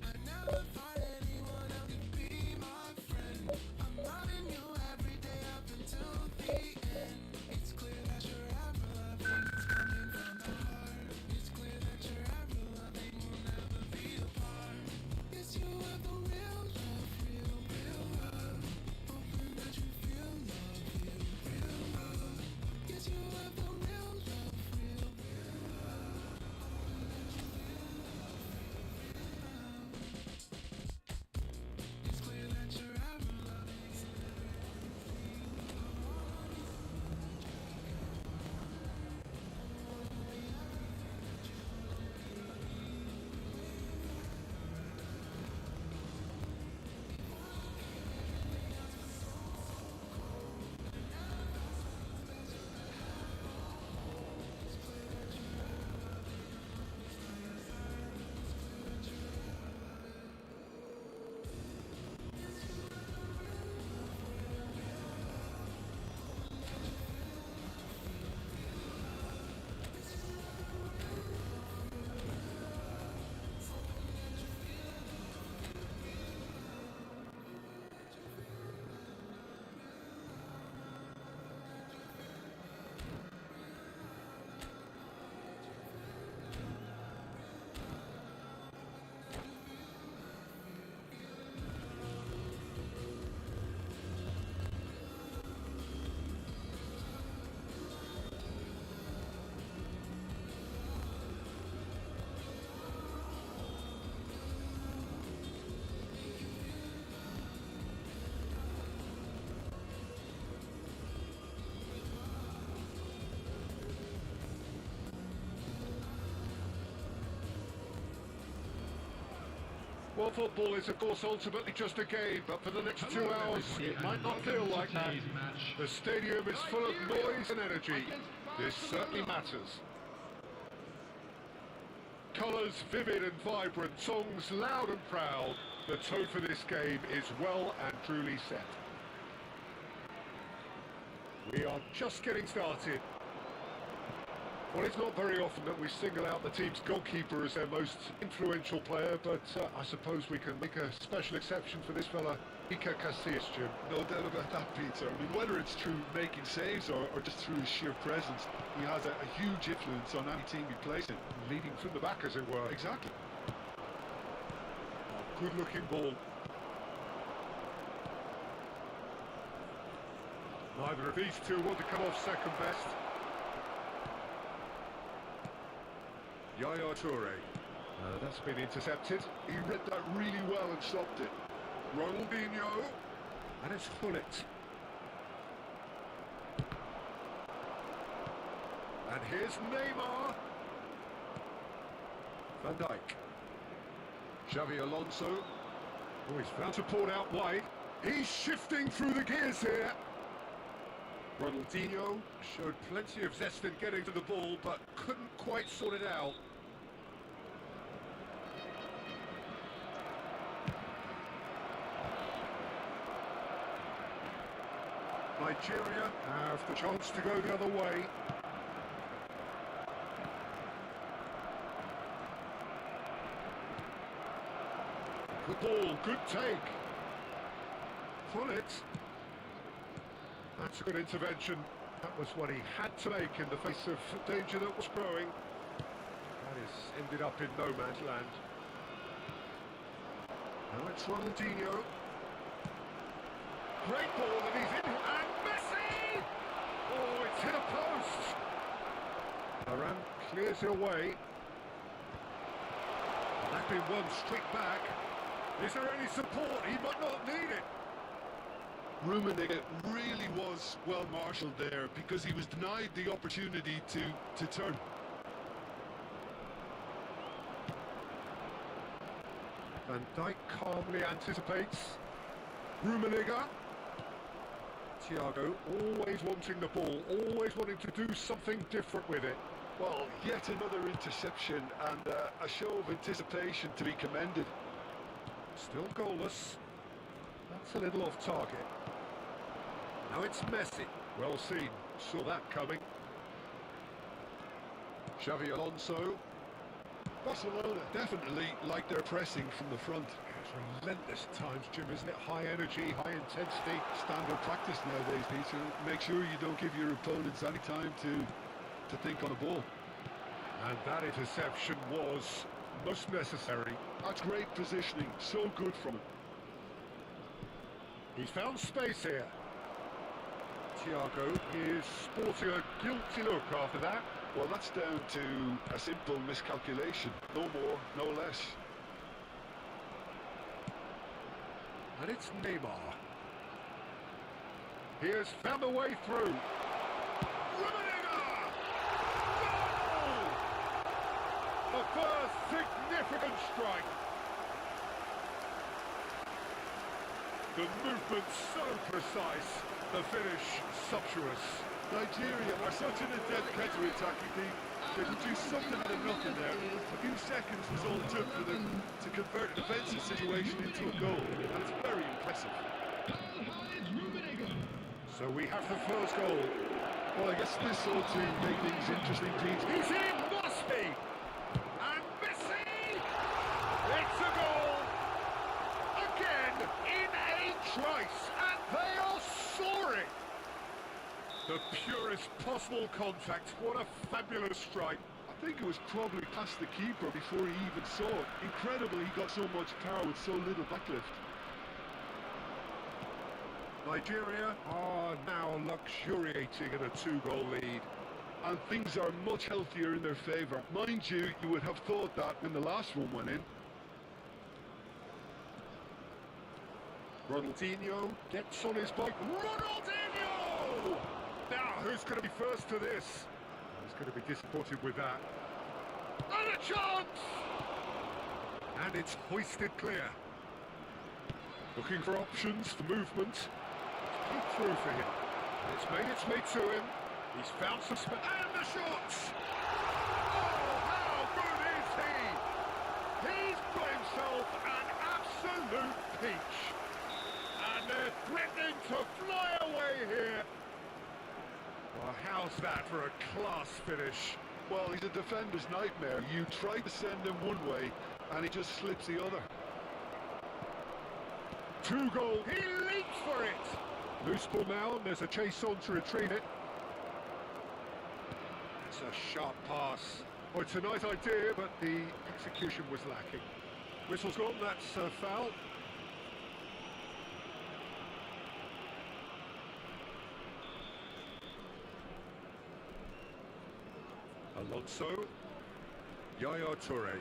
I never thought anyone else could be my Well, football is, of course, ultimately just a game, but for the next 2 hours, it might not feel like that. The stadium is full of noise and energy. This certainly matters. Colours vivid and vibrant, songs loud and proud. The tone for this game is well and truly set. We are just getting started. Well, it's not very often that we single out the team's goalkeeper as their most influential player, but I suppose we can make a special exception for this fella, Iker Casillas, Jim. No doubt about that, Peter. I mean, whether it's through making saves or just through his sheer presence, he has a huge influence on any team he plays in. Leading from the back, as it were. Exactly. Oh, good-looking ball. Neither of these two want to come off second best. Yaya Toure. That's been intercepted. He read that really well and stopped it. Ronaldinho. And it's Gullit. And here's Neymar. Van Dijk. Xavi Alonso. Oh, he's found support out wide. He's shifting through the gears here. Ronaldinho showed plenty of zest in getting to the ball, but couldn't quite sort it out. Nigeria have the chance to go the other way. Good ball, good take. Pull it. That's a good intervention. That was what he had to make in the face of danger that was growing. That has ended up in no man's land. Now it's Ronaldinho. Great ball, and he's in. And Messi! Oh, it's hit a post. Varane clears it away. That been one straight back. Is there any support? He might not need it. Rummenigge really was well marshalled there because he was denied the opportunity to turn. Van Dijk calmly anticipates. Rummenigge. Thiago always wanting the ball, always wanting to do something different with it. Well, yet another interception and a show of anticipation to be commended. Still goalless. That's a little off target. Now it's Messi. Well seen. Saw that coming. Xavi Alonso. Barcelona definitely like their pressing from the front. It's relentless at times, Jim, isn't it? High energy, high intensity. Standard practice nowadays, Peter. Make sure you don't give your opponents any time to think on the ball. And that interception was most necessary. That's great positioning. So good from him. He's found space here. Thiago is sporting a guilty look after that. Well, that's down to a simple miscalculation. No more, no less. And it's Neymar. He has found a way through. Rummenigge! Goal! The first significant strike. The movement so precise, the finish sumptuous. Nigeria are such an adept counter-attacking team. They produce something out of nothing there. A few seconds was all it took for them to convert a defensive situation into a goal. That's very impressive. So we have the first goal. Well, I guess this ought to make things interesting, Pete. He's in, must be! And Messi! It's a goal! Again, in a trice, and they are soaring! The purest possible contact. What a fabulous strike. I think it was probably past the keeper before he even saw it. Incredible he got so much power with so little backlift. Nigeria are now luxuriating in a 2-goal lead. And things are much healthier in their favour. Mind you, you would have thought that when the last one went in. Ronaldinho gets on his bike. Ronaldinho! Now, who's going to be first to this? He's going to be disappointed with that. And a chance! And it's hoisted clear. Looking for options for movement. Keep through for him. It's made its way to him. He's found some space. And the shots! Oh, how good is he? He's got himself an absolute peach. And they're threatening to fly away here. Well, how's that for a class finish? Well, he's a defender's nightmare. You try to send him one way, and he just slips the other. 2 goals. He leaps for it. Loose ball now, and there's a chase on to retrieve it. It's a sharp pass. Oh, it's a nice idea, but the execution was lacking. Whistle's gone, that's a foul. Alonso. Yaya Toure.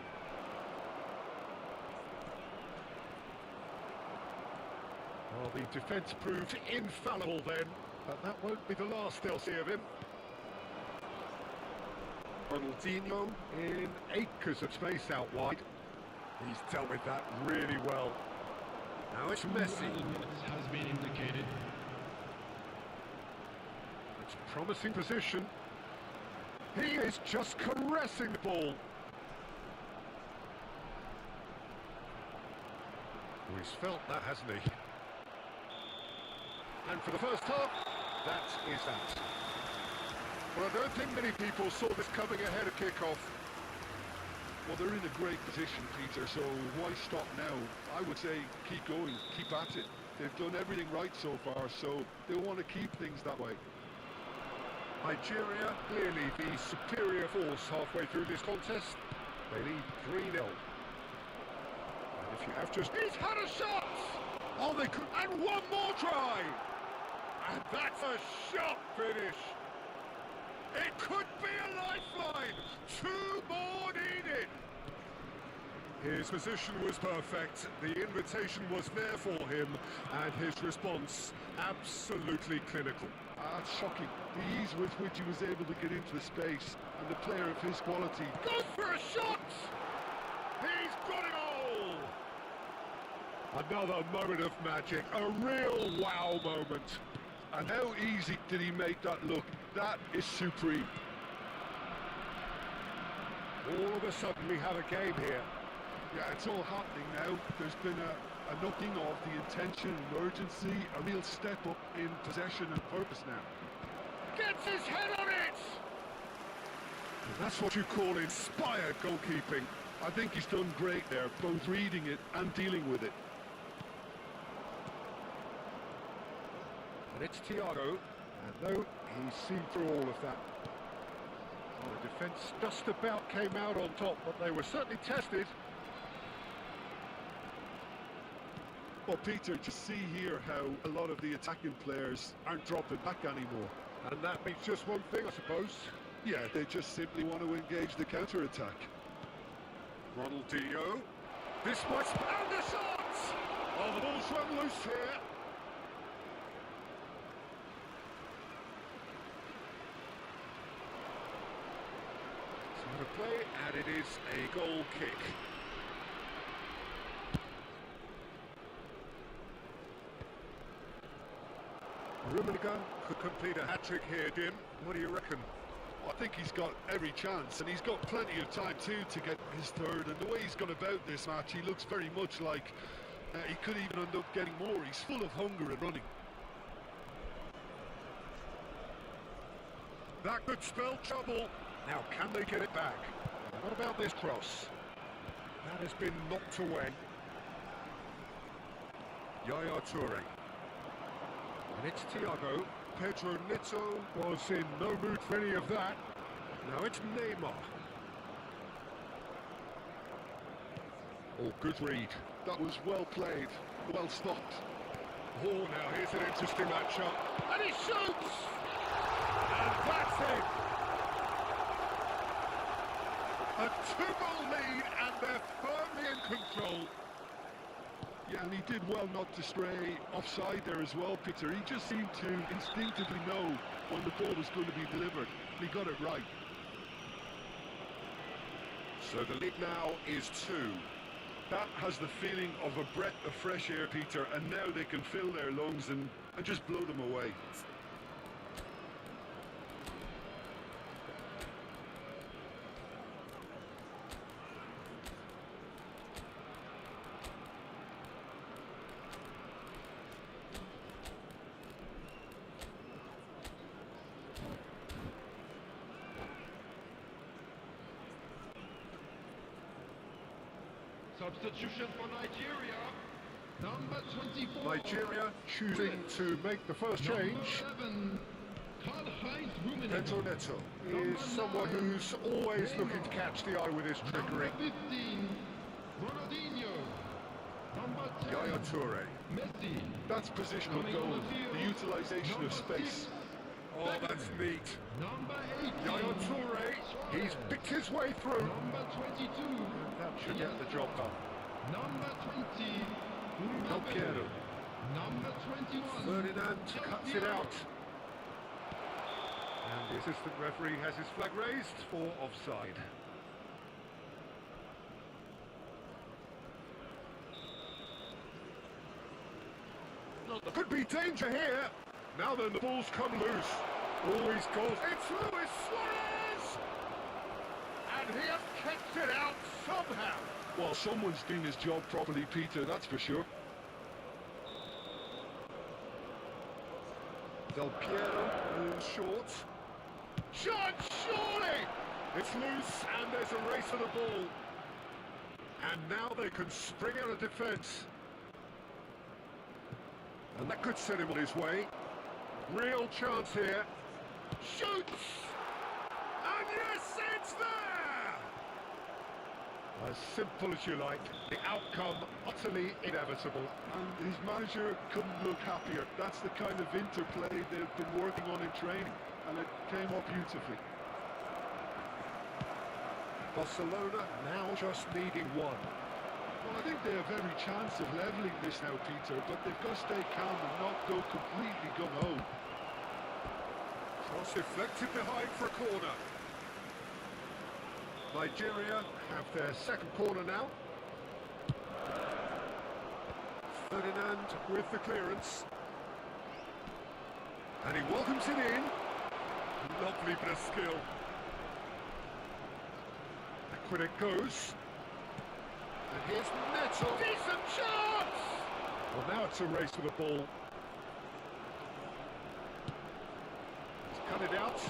Well, the defence proved infallible then, but that won't be the last they'll see of him. Ronaldinho in acres of space out wide. He's dealt with that really well. Now it's Messi. Has been indicated. It's a promising position. He is just caressing the ball. Oh, he's felt that, hasn't he? And for the first half, that is that. Well, I don't think many people saw this coming ahead of kick-off. Well, they're in a great position, Peter, so why stop now? I would say keep going, keep at it. They've done everything right so far, so they'll want to keep things that way. Nigeria, clearly the superior force halfway through this contest. They lead 3-0. And if you have just... He's had a shot! Oh, they could... And one more try! And that's a shot finish! It could be a lifeline! 2 more needed! His position was perfect, the invitation was there for him, and his response absolutely clinical. That's shocking. The ease with which he was able to get into the space, and the player of his quality. Goes for a shot! He's got it all! Another moment of magic, a real wow moment. And how easy did he make that look? That is supreme. All of a sudden we have a game here. Yeah, it's all happening now. There's been a knocking of the intention and urgency, a real step up in possession and purpose now. Gets his head on it! And that's what you call inspired goalkeeping. I think he's done great there, both reading it and dealing with it. And it's Thiago. And no, he's seen through all of that. Well, the defence just about came out on top, but they were certainly tested. Well, Peter, just see here how a lot of the attacking players aren't dropping back anymore. And that means just one thing, I suppose. Yeah, they just simply want to engage the counter-attack. Ronaldinho. This might... And the shot! Oh, the ball's run loose here. So to play, and it is a goal kick. Rummenigge could complete a hat-trick here, Jim. What do you reckon? I think he's got every chance, and he's got plenty of time too to get his third. And the way he's gone about this match, he looks very much like he could even end up getting more. He's full of hunger and running. That could spell trouble. Now, can they get it back? What about this cross? That has been knocked away. Yaya Toure. And it's Thiago. Pedro Neto was in no mood for any of that. Now it's Neymar. Oh, good read. That was well played, well stopped. Oh, now here's an interesting matchup. And he shoots! And that's it! A 2-goal lead, and they're firmly in control. Yeah, and he did well not to stray offside there as well, Peter. He just seemed to instinctively know when the ball was going to be delivered. And he got it right. So the lead now is 2. That has the feeling of a breath of fresh air, Peter, and now they can fill their lungs and just blow them away. Substitution for Nigeria. Number 24. Nigeria choosing to make the first change. Pedro Neto is someone who's always looking to catch the eye with his trickery. Number 15. Ronaldinho. Number 10. Yaya Toure. Messi. That's positional goal, the utilisation of space. Oh, that's neat. Number 18. Yaya Toure, he's picked his way through. Number 22. That should get the job done. Number 20. Del Piero. Number 21. Ferdinand cuts it out. And the assistant referee has his flag raised for offside. Could be danger here. Now then, the ball's come loose. Always goes. It's Luis Suarez! And he has kicked it out somehow. Well, someone's doing his job properly, Peter, that's for sure. Del Piero moves short. Shot, surely! It's loose and there's a race for the ball. And now they can spring out of defence. And that could set him on his way. Real chance here. Shoots! And yes, it's there! As simple as you like. The outcome utterly inevitable. And his manager couldn't look happier. That's the kind of interplay they've been working on in training, and it came up beautifully. Barcelona now just needing one. Well, I think they have every chance of levelling this now, Peter, but they've got to stay calm and not go completely gung-ho. Cross deflected behind for a corner. Nigeria have their second corner now. Ferdinand with the clearance. And he welcomes it in. Lovely bit of skill. Back it goes. And here's Neto. Decent chance! Well, now it's a race for the ball. He's cut it out.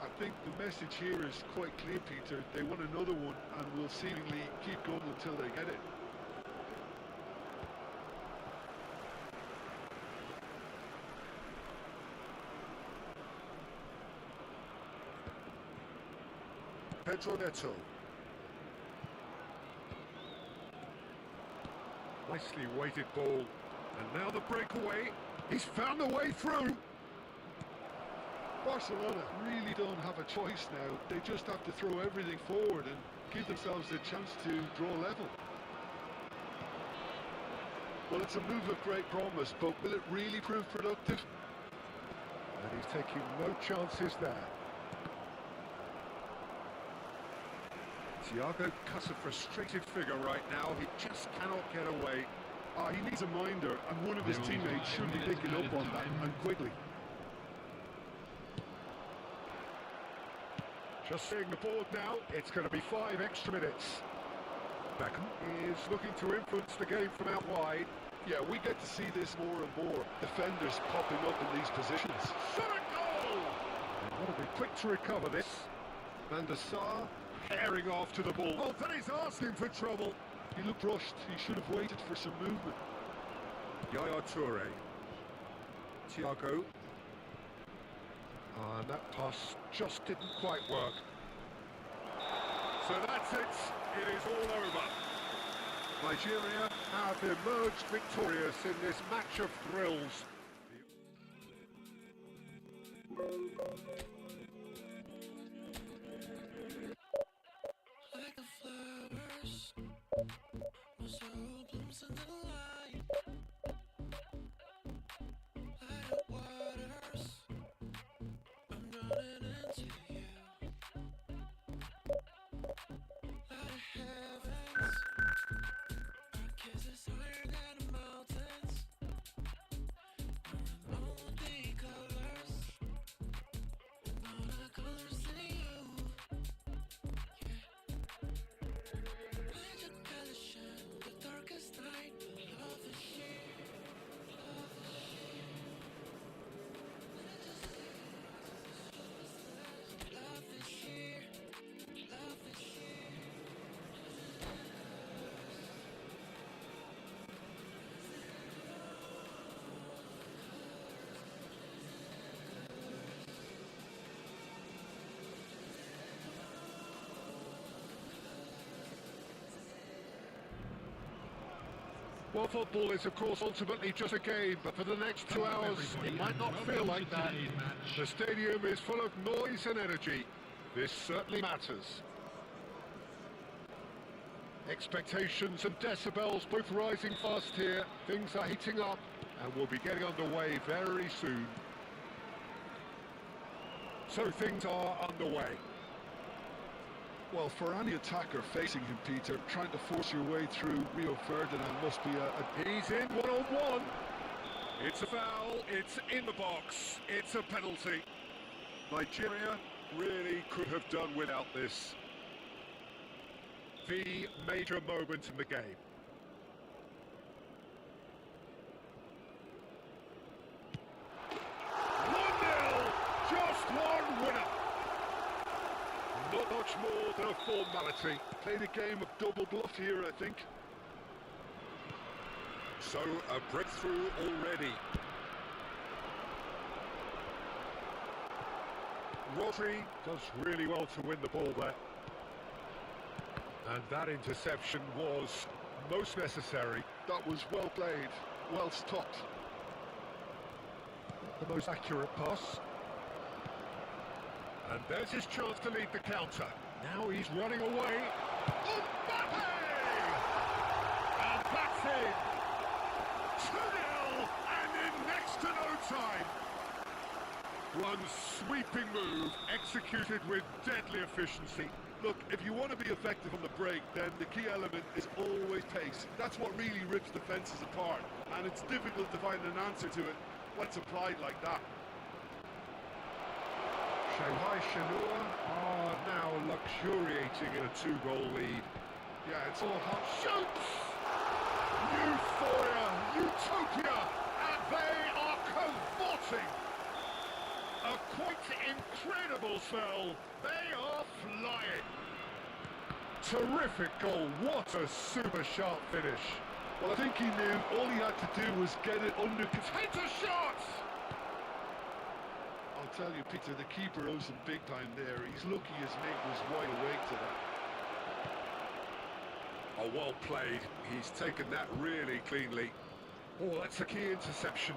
I think the message here is quite clear, Peter. They want another one and will seemingly keep going until they get it. Pedro Neto. Nicely weighted ball. And now the breakaway. He's found the way through. Barcelona really don't have a choice now. They just have to throw everything forward and give themselves a chance to draw level. Well, it's a move of great promise, but will it really prove productive? And he's taking no chances there. Thiago cuts a frustrated figure right now. He just cannot get away. He needs a minder, and one of his teammates should be picking up on that, and quickly. Just seeing the board now, it's going to be 5 extra minutes. Beckham is looking to influence the game from out wide. Yeah, we get to see this more and more. Defenders popping up in these positions. Shot a goal! And got to be quick to recover this. Van der Sar herring off to the ball. Oh, that is asking for trouble. He looked rushed. He should have waited for some movement. Yaya Toure. Thiago. And that pass just didn't quite work. So that's it. It is all over. Nigeria have emerged victorious in this match of thrills. Like the flowers, my soul blooms in the light. Like the waters, I'm running into you. Like the heavens. Well, football is, of course, ultimately just a game, but for the next 2 hours, it might not feel like that. The stadium is full of noise and energy. This certainly matters. Expectations and decibels both rising fast here. Things are heating up, and we'll be getting underway very soon. So things are underway. Well, for any attacker facing him, Peter, trying to force your way through Rio Ferdinand must be He's in one-on-one. It's a foul, it's in the box, it's a penalty. Nigeria really could have done without this. The major moment in the game. Just one winner. Not much more than a formality. played a game of double bluff here, I think. So, a breakthrough already. Rodri does really well to win the ball there. And that interception was most necessary. That was well played, well stopped. The most accurate pass. And there's his chance to lead the counter. Now he's running away. Mbappe! And that's it! 2-0 and in next to no time. One sweeping move executed with deadly efficiency. Look, if you want to be effective on the break, then the key element is always pace. That's what really rips defences apart, and it's difficult to find an answer to it when it's applied like that. Shanghai Shenhua are now luxuriating in a 2-goal lead. Yeah, it's all hot. Shoots! Euphoria! Utopia! And they are cavorting! A quite incredible spell. They are flying. Terrific goal. What a super sharp finish. Well, I think he knew all he had to do was get it under control. Hit a shot! I'll tell you, Peter, the keeper owes him big time there. He's lucky his mate was wide awake to that. Oh, well played. He's taken that really cleanly. Oh, that's a key interception.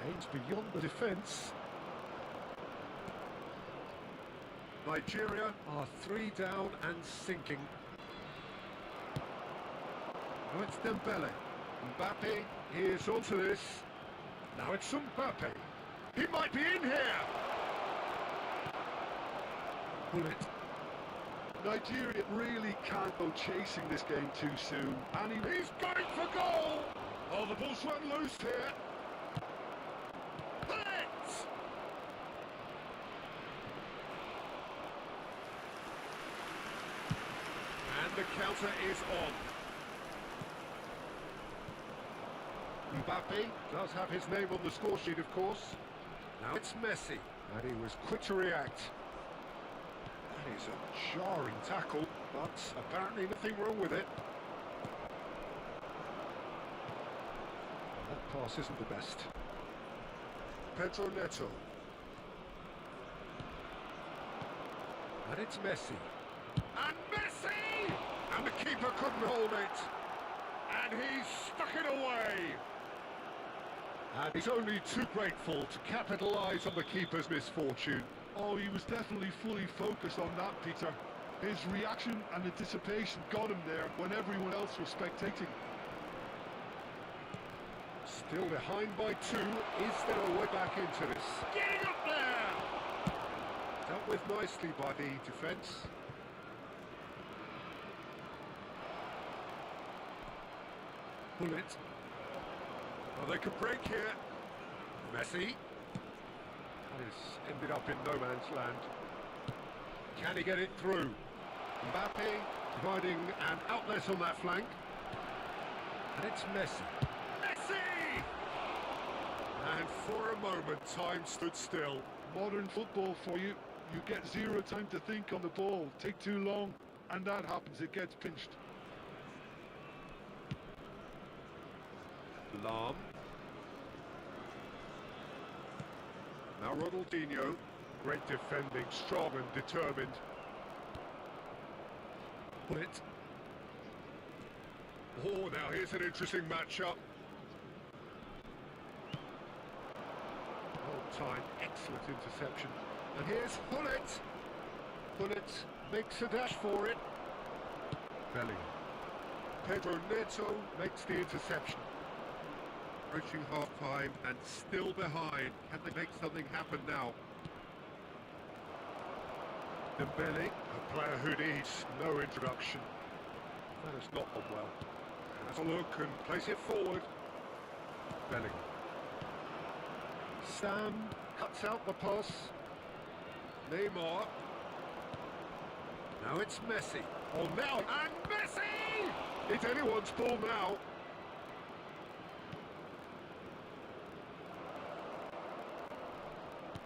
Aims beyond the defence. Nigeria are 3 down and sinking. Now it's Dembele. Mbappe, he is onto this. Now it's Mbappe. He might be in here. Bullet. Nigeria really can't go chasing this game too soon. And He's going for goal. Oh, the ball's run loose here. Bullet. And the counter is on. Mbappe does have his name on the score sheet, of course. Now it's Messi, and he was quick to react. That is a jarring tackle, but apparently nothing wrong with it. That pass isn't the best. Pedro Neto. And it's Messi. And Messi! And the keeper couldn't hold it. And he stuck it away. And he's only too grateful to capitalise on the keeper's misfortune. oh, he was definitely fully focused on that, Peter. His reaction and anticipation got him there when everyone else was spectating. Still behind by 2. Is there a way back into this? Getting up there! Dealt with nicely by the defence. Bullet. Oh, they could break here. Messi. That has ended up in no man's land. Can he get it through? Mbappe providing an outlet on that flank. And it's Messi. Messi! And for a moment, time stood still. Modern football for you. You get zero time to think on the ball. Take too long, and that happens. It gets pinched. Lam. Now Ronaldinho. Great defending, strong and determined. Bullet. Oh, now here's an interesting matchup. Well timed, excellent interception. And here's Hullet. Hullet makes a dash for it. Bellingham. Pedro Neto makes the interception. Approaching half-time and still behind. Can they make something happen now? Dembele, a player who needs no introduction. That has not gone well. Has a look and plays it forward. Bellingham. Sam cuts out the pass. Neymar. Now it's Messi. Oh, now, and Messi! It's anyone's ball now.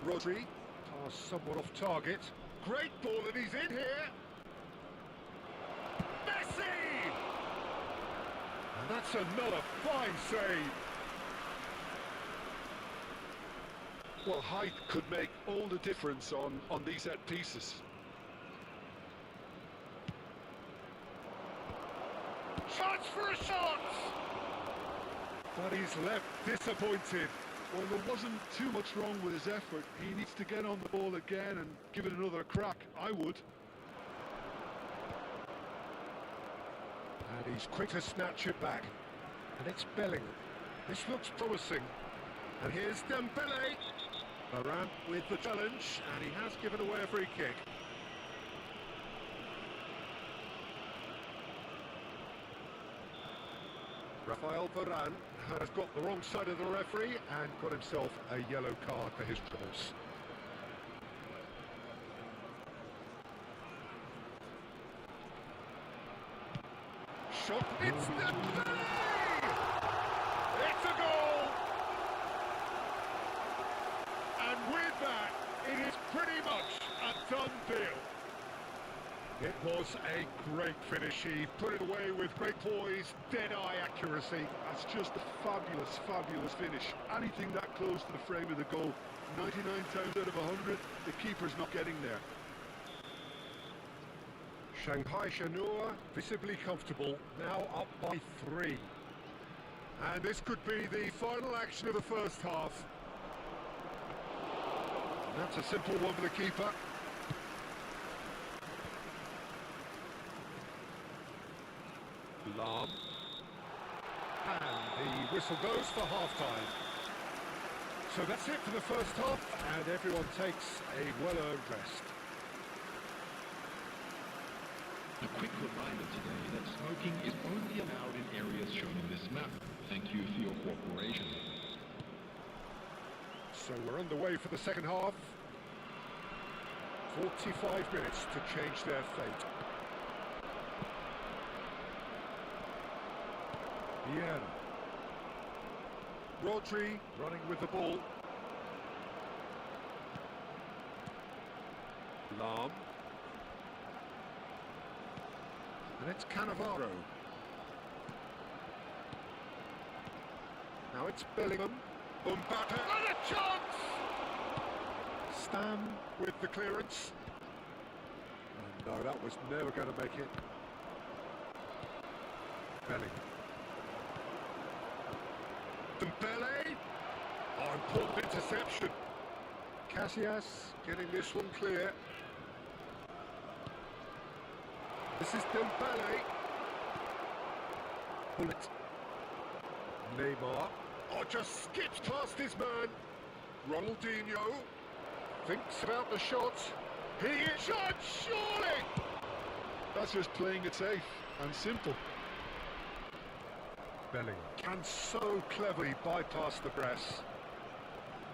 Rodri. Pass somewhat off target. Great ball, and he's in here. Messi! And that's another fine save. Well, height could make all the difference on these set pieces. Chance for a shot! But he's left disappointed. Well, there wasn't too much wrong with his effort. He needs to get on the ball again and give it another crack. I would. And he's quick to snatch it back. And it's Bellingham. This looks promising. And here's Dembele. Varane with the challenge, and he has given away a free kick. Rafael Varane has got the wrong side of the referee and got himself a yellow card for his troubles. Shot, it's Dembele! It's a goal! And with that, it is pretty much a done deal. It was a great finish. He put it away with great poise, dead-eye accuracy. That's just a fabulous, fabulous finish. Anything that close to the frame of the goal, 99 times out of 100, the keeper's not getting there. Shanghai Shenhua visibly comfortable, now up by 3. And this could be the final action of the first half. And that's a simple one for the keeper. Lam. And the whistle goes for half-time. So that's it for the first half, and everyone takes a well-earned rest. A quick reminder today that smoking is only allowed in areas shown in this map. Thank you for your cooperation. So we're underway for the second half. 45 minutes to change their fate. Vieira. Rodri running with the ball. Lam. And it's Cannavaro. Now it's Bellingham. Mbappe. And a chance! Stam with the clearance. Oh, no, that was never going to make it. Bellingham. Dembele. Oh, important interception. Casillas getting this one clear. This is Dembele. Bullet. Neymar. Oh, just skips past his man. Ronaldinho thinks about the shot. He is shot, surely! That's just playing it safe and simple. Bellingham can so cleverly bypass the press.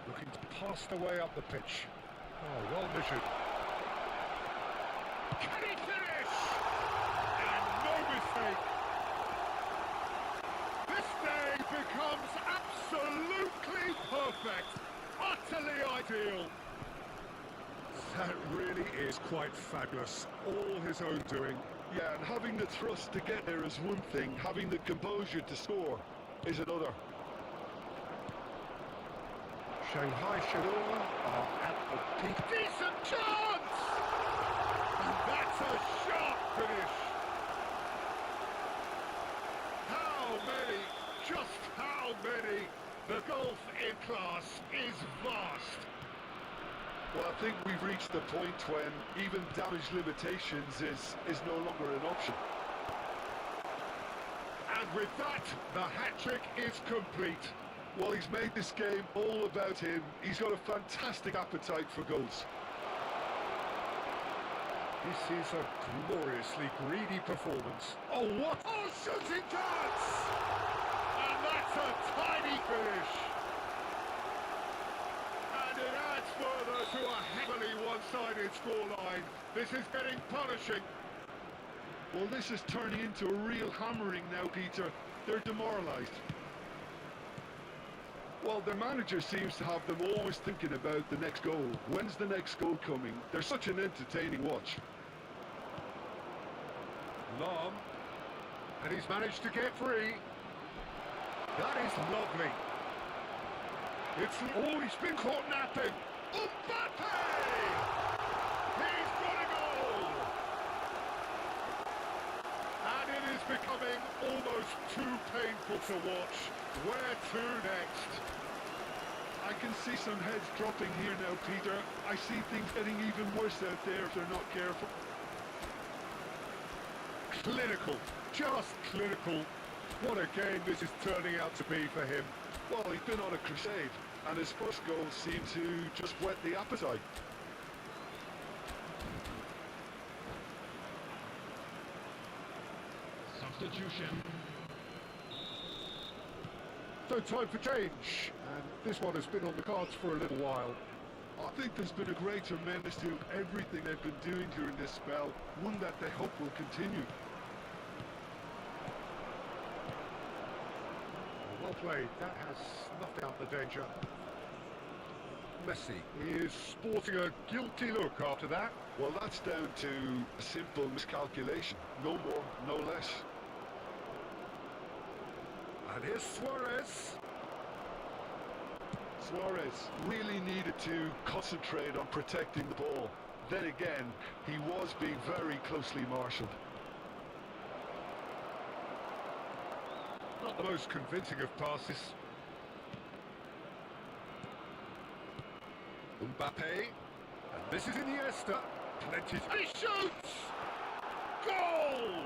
Looking to pass the way up the pitch. Oh, well measured. Can he finish? And no mistake. This day becomes absolutely perfect. Utterly ideal. That really is quite fabulous. All his own doing. Yeah, and having the thrust to get there is one thing. Having the composure to score is another. Shanghai Shenhua are at the peak. Decent chance! And that's a sharp finish. just how many? The gulf in class is vast. Well, I think we've reached the point when even damage limitations is no longer an option. And with that, the hat-trick is complete. Well, he's made this game all about him. He's got a fantastic appetite for goals. This is a gloriously greedy performance. Oh, what? Oh, shooting chance! And that's a tiny finish. And it adds further to a heavily one-sided scoreline. This is getting punishing. Well, this is turning into a real hammering now, Peter. They're demoralised. Well, their manager seems to have them always thinking about the next goal. When's the next goal coming? They're such an entertaining watch. Long. And he's managed to get free. That is lovely. Oh, he's been caught napping. Mbappe! He's got a goal! And it is becoming almost too painful to watch. Where to next? I can see some heads dropping here now, Peter. I see things getting even worse out there if they're not careful. Clinical, just clinical. What a game this is turning out to be for him. Well, he's been on a crusade, and his first goal seemed to just whet the appetite. Substitution. No time for change, and this one has been on the cards for a little while. I think there's been a great tremendous to everything they've been doing during this spell, one that they hope will continue. Well played, that has snuffed out the danger. Messi is sporting a guilty look after that. Well, that's down to a simple miscalculation. No more, no less. And here's Suarez. Suarez really needed to concentrate on protecting the ball. Then again, he was being very closely marshalled. Not the most convincing of passes. Mbappe. And this is Iniesta. Plenty. And he shoots! Goal!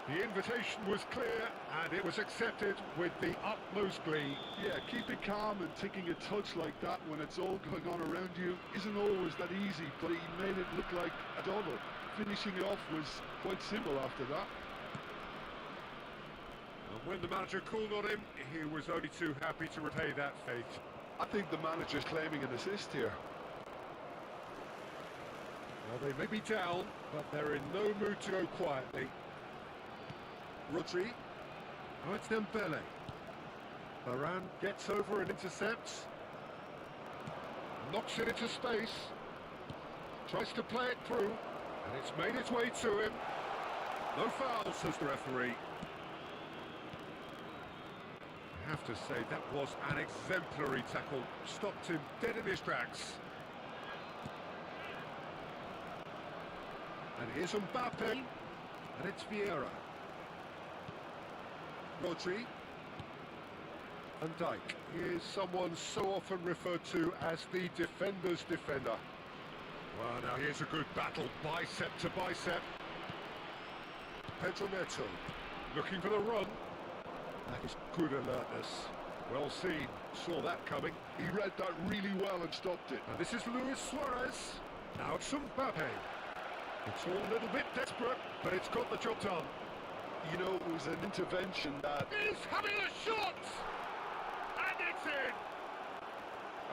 The invitation was clear, and it was accepted with the utmost glee. Yeah, keeping calm and taking a touch like that when it's all going on around you isn't always that easy, but he made it look like a double. Finishing it off was quite simple after that. And when the manager called on him, he was only too happy to repay that fate. I think the manager's claiming an assist here. Well, they may be down, but they're in no mood to go quietly. Rodri. Oh, it's Dembele. Varane gets over and intercepts. Knocks it into space. Tries to play it through. And it's made its way to him. No foul, says the referee. I have to say, that was an exemplary tackle. Stopped him dead in his tracks. And here's Mbappe. And it's Vieira. Rodri. Van Dijk is someone so often referred to as the defender's defender. Well, now here's a good battle, bicep to bicep. Pedro Neto looking for the run. That is good alertness. Well seen, saw that coming. He read that really well and stopped it. And this is Luis Suarez. Now it's Mbappe. It's all a little bit desperate, but it's got the job done. You know, it was an intervention that... He's having a shot! And it's in!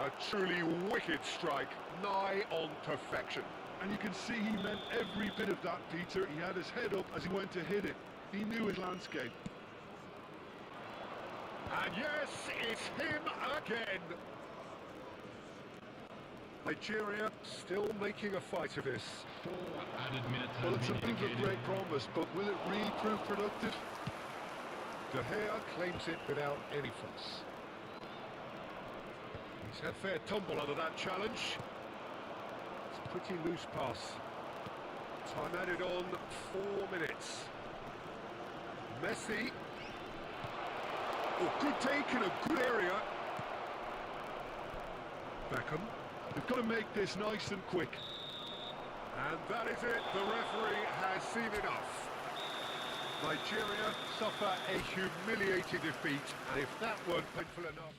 A truly wicked strike, nigh on perfection. And you can see he meant every bit of that, Peter. He had his head up as he went to hit it. He knew his landscape. And yes, it's him again. Nigeria still making a fight of this. 4 added minutes Well, have it's a been thing of indicated. great promise, but will it really prove productive? De Gea claims it without any fuss. He's had fair tumble under that challenge. It's a pretty loose pass. Time added on 4 minutes. Messi. Oh, good take in a good area. Beckham. They've got to make this nice and quick. And that is it. The referee has seen enough. Nigeria suffer a humiliating defeat, and if that weren't painful enough...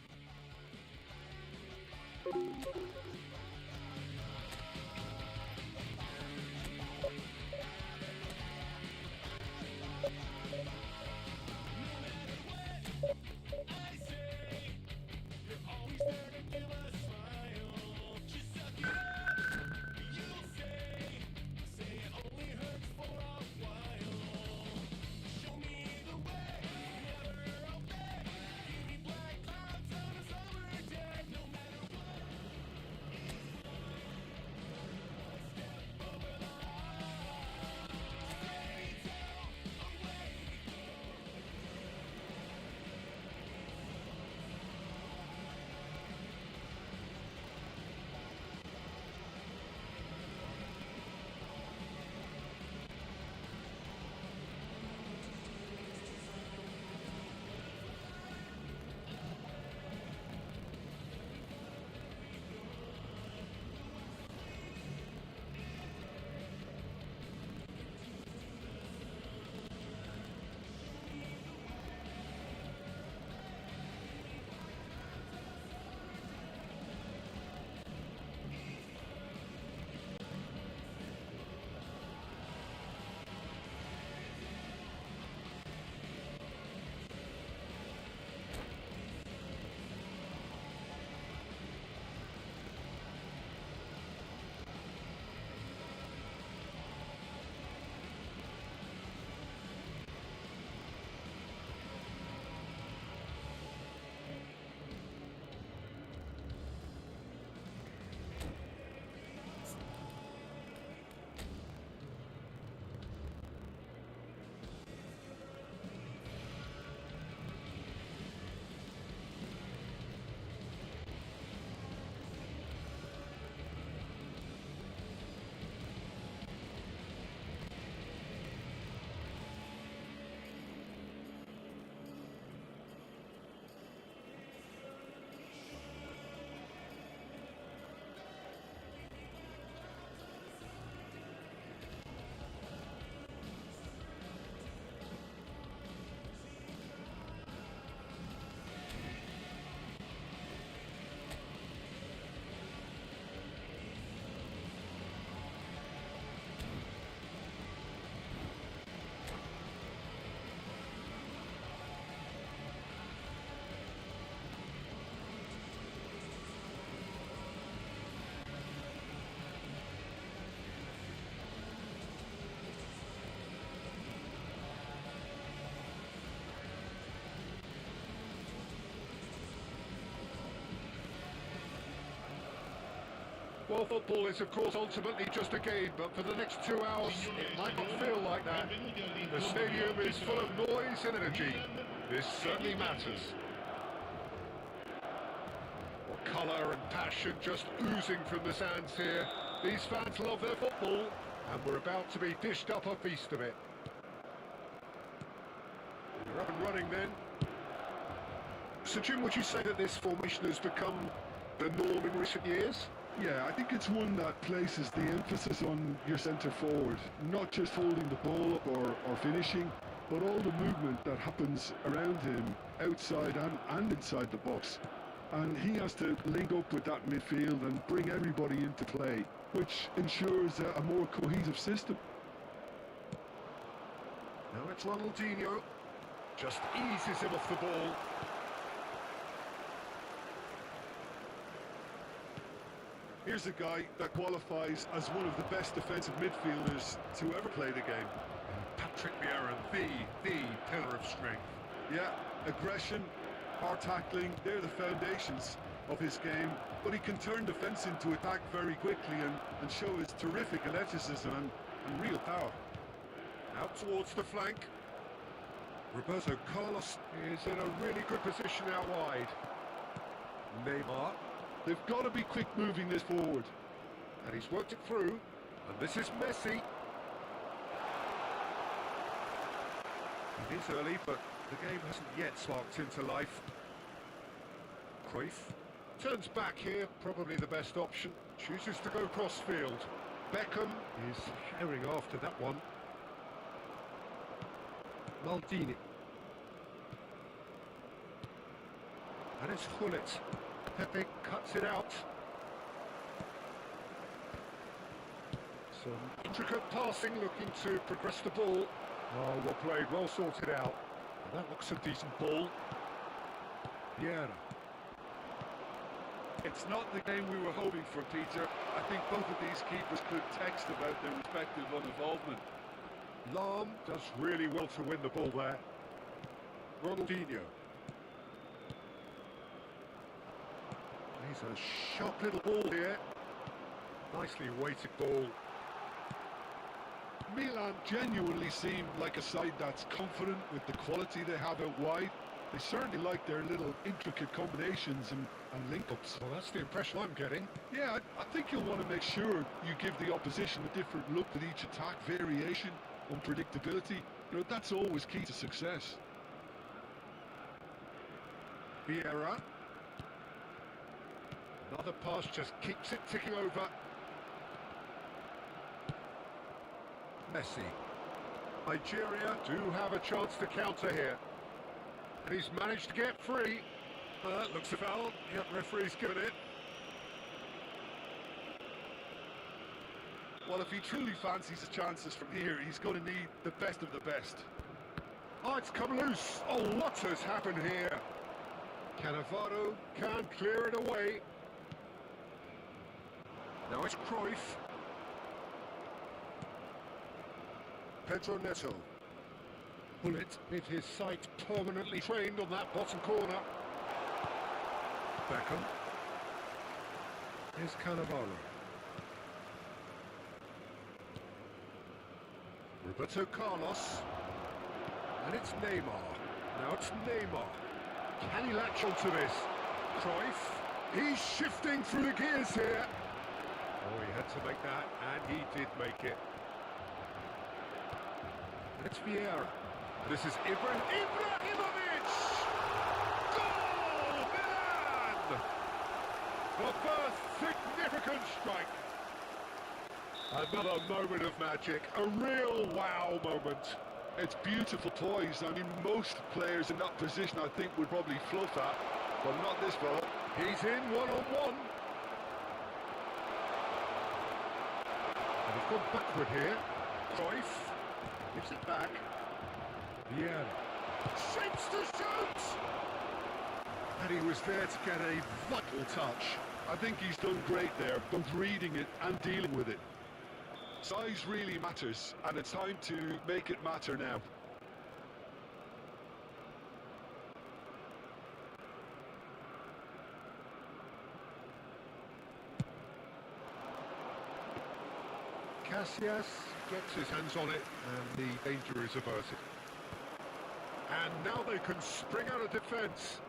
Well, football is, of course, ultimately just a game, but for the next 2 hours, it might not feel like that. The stadium is full of noise and energy. This certainly matters. Well, colour and passion just oozing from the stands here. These fans love their football, and we're about to be dished up a feast of it. We're up and running then. So, Jim, would you say that this formation has become the norm in recent years? Yeah, I think it's one that places the emphasis on your centre forward, not just holding the ball up or finishing, but all the movement that happens around him, outside and inside the box. And he has to link up with that midfield and bring everybody into play, which ensures a more cohesive system. Now it's Ronaldinho, just eases him off the ball. Here's a guy that qualifies as one of the best defensive midfielders to ever play the game. Patrick Vieira, the pillar of strength. Yeah, aggression, hard tackling, they're the foundations of his game, but he can turn defence into attack very quickly and show his terrific athleticism and real power. Out towards the flank. Roberto Carlos is in a really good position out wide. Neymar. They've got to be quick moving this forward. And he's worked it through. And this is Messi. It is early, but The game hasn't yet sparked into life. Cruyff turns back here, probably the best option. Chooses to go cross-field. Beckham is herring after that one. Maldini. And it's Hullet. Pepe cuts it out. Some intricate passing, looking to progress the ball. Oh, well played, well sorted out. And that looks a decent ball. Vieira. It's not the game we were hoping for, Peter. I think both of these keepers could text about their respective uninvolvement. Lahm does really well to win the ball there. Ronaldinho. He's a sharp little ball here. Nicely weighted ball. Milan genuinely seem like a side that's confident with the quality they have out wide. They certainly like their little intricate combinations and link-ups. Well, that's the impression I'm getting. Yeah, I think you'll want to make sure you give the opposition a different look with each attack, variation, unpredictability. You know, that's always key to success. Vieira. Another pass just keeps it ticking over. Messi. Nigeria do have a chance to counter here. And he's managed to get free. That looks a foul. Yep, referee's given it. Well, if he truly fancies his chances from here, he's going to need the best of the best. Oh, it's come loose. Oh, what has happened here? Cannavaro can't clear it away. Now it's Cruyff. Pedro Neto. Bullet with his sight permanently trained on that bottom corner. Beckham. Here's Cannavaro. Roberto Carlos. And it's Neymar. Now it's Neymar. Can he latch onto this? Cruyff. He's shifting through the gears here. Oh, he had to make that, and he did make it. And it's Vieira. This is Ibrahimovic! Goal! Milan! The first significant strike. Another moment of magic, a real wow moment. It's beautiful poise. I mean, most players in that position I think would probably fluff at, but not this fella. He's in one-on-one. And he's gone backward here. Cruyff gives it back. Vieira shapes to shoot! And he was there to get a vital touch. I think he's done great there, both reading it and dealing with it. Size really matters, and it's time to make it matter now. Casillas gets his hands on it, and the danger is averted. And now they can spring out of defence.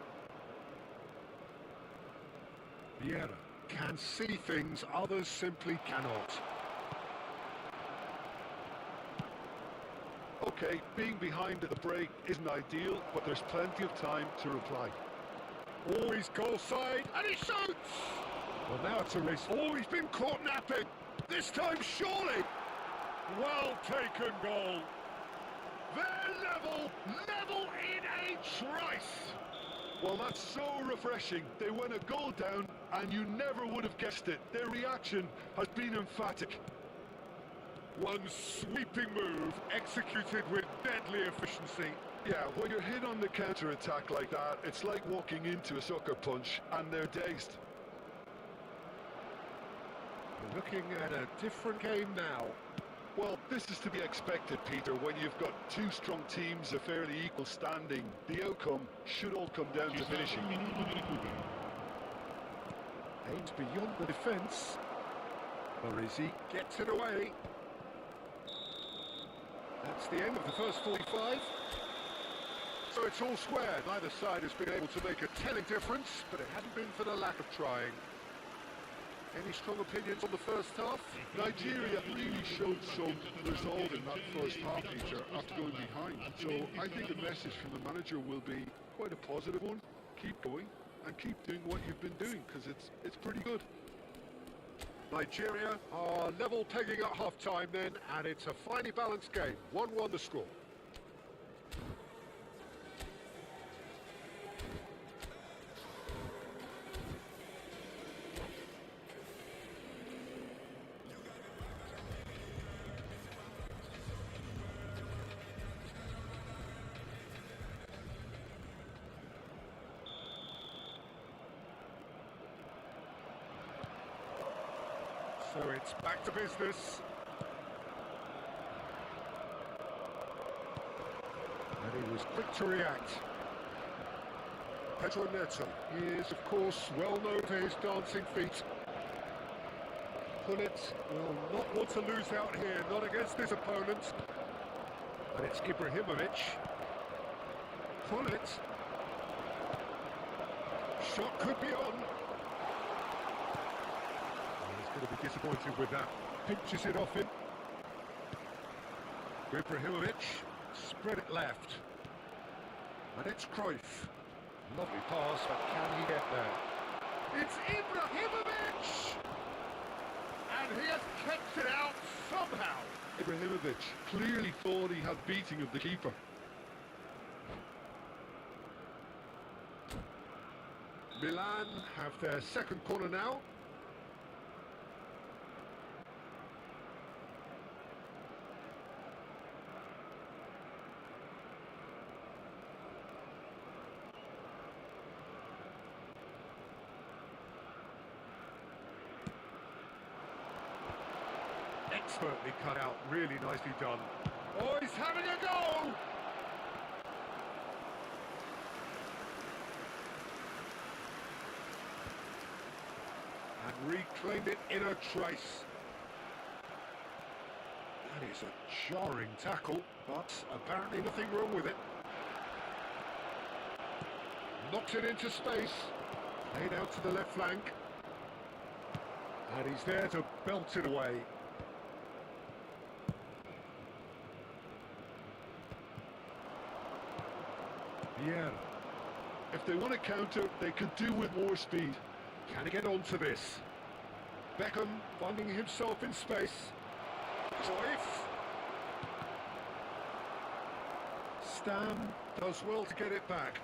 Vieira can see things others simply cannot. Okay, being behind at the break isn't ideal, but there's plenty of time to reply. Oh, he's goal side, and he shoots! Well, now it's a race. Oh, he's been caught napping. This time, surely. Well taken goal. They're level in a trice. Well, that's so refreshing. They went a goal down, and you never would have guessed it. Their reaction has been emphatic. One sweeping move, executed with deadly efficiency. Yeah, when you're hit on the counter-attack like that, it's like walking into a sucker punch, and they're dazed. We're looking at a different game now. Well, this is to be expected, Peter. When you've got two strong teams of fairly equal standing, the outcome should all come down to finishing. Aims beyond the defence. Barisi gets it away. That's the end of the first 45. So it's all square. Neither side has been able to make a telling difference, but it hadn't been for the lack of trying. Any strong opinions on the first half? Nigeria really showed some resolve in that first half, Peter, after going behind. So I think the message from the manager will be quite a positive one. Keep going and keep doing what you've been doing, because it's pretty good. Nigeria are level pegging at half-time then, and it's a finely balanced game. 1-1 the score. So it's back to business. And he was quick to react. Pedro Neto is, of course, well known for his dancing feet. Pullet will not want to lose out here, not against his opponent. And it's Ibrahimovic. Pullet. Shot could be on. Going to be disappointed with that. Pinches it off him. Ibrahimovic, spread it left. And it's Cruyff. Lovely pass, but can he get there? It's Ibrahimovic! And he has kept it out somehow. Ibrahimovic clearly thought he had beating of the keeper. Milan have their second corner now. Expertly cut out, really nicely done. Oh, he's having a go! And reclaimed it in a trace. That is a jarring tackle, but apparently nothing wrong with it. Knocks it into space. Laid out to the left flank. And he's there to belt it away. Yeah. If they want to counter, they could do with more speed. Can he get onto this? Beckham finding himself in space. Cruyff. Stam does well to get it back.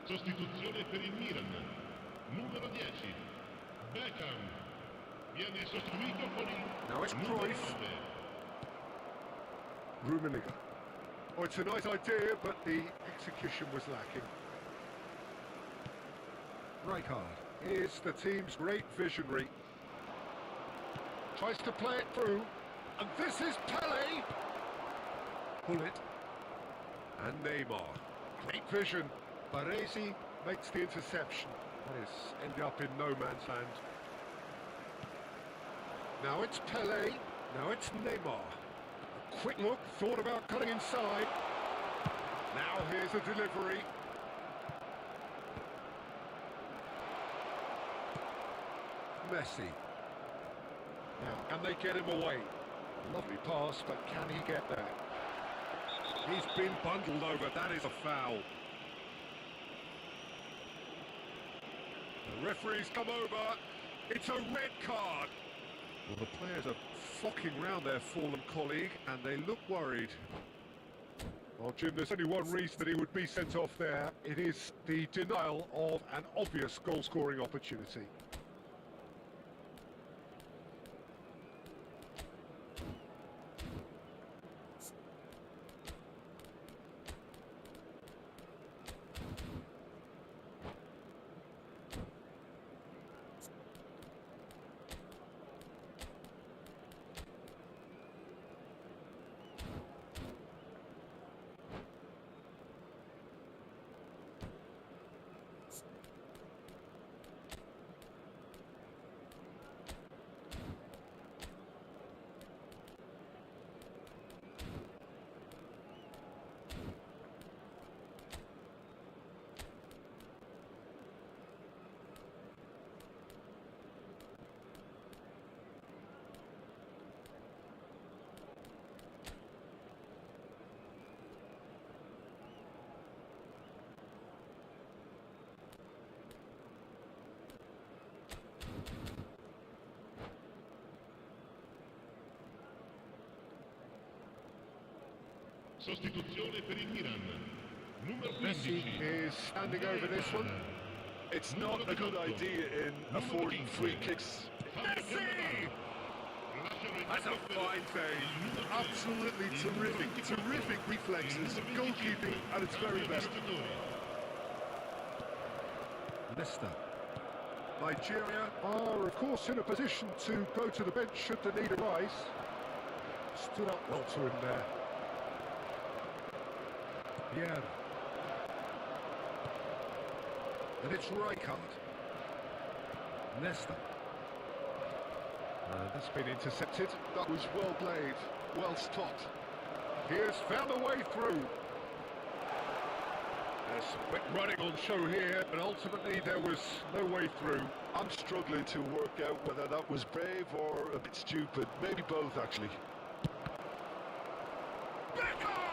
Sostituzione per il Milan. Numero 10. Beckham. Viene sostituito con il Now it's numero Cruyff. 9. Rummenigge. Oh, it's a nice idea, but the execution was lacking. Rijkaard is the team's great visionary. Tries to play it through, and this is Pele. Pullet. And Neymar. Great vision. Baresi makes the interception. That is ended up in no man's land. Now it's Pele. Now it's Neymar. A quick look, thought about cutting inside. Now here's a delivery. Messi. Now, can they get him away? Lovely pass, but can he get there? He's been bundled over. That is a foul. The referee's come over. It's a red card. Well, the players are flocking round their fallen colleague, and they look worried. Well, Jim, there's only one reason that he would be sent off there. It is the denial of an obvious goal-scoring opportunity. Sostituzione per il Milan. Numero Messi 15. is standing over this one. It's not a good idea in affording free kicks. Messi! That's a fine save. Absolutely terrific reflexes, goalkeeping at its very best. Leicester. Nigeria are, of course, in a position to go to the bench should the need arise. Stood up well to him there. Yeah. And it's Rijkaard. Leicester. That's been intercepted. That was well played, well stopped. He has found a way through. There's some quick running on show here, but ultimately there was no way through. I'm struggling to work out whether that was brave or a bit stupid. Maybe both, actually. Beckham!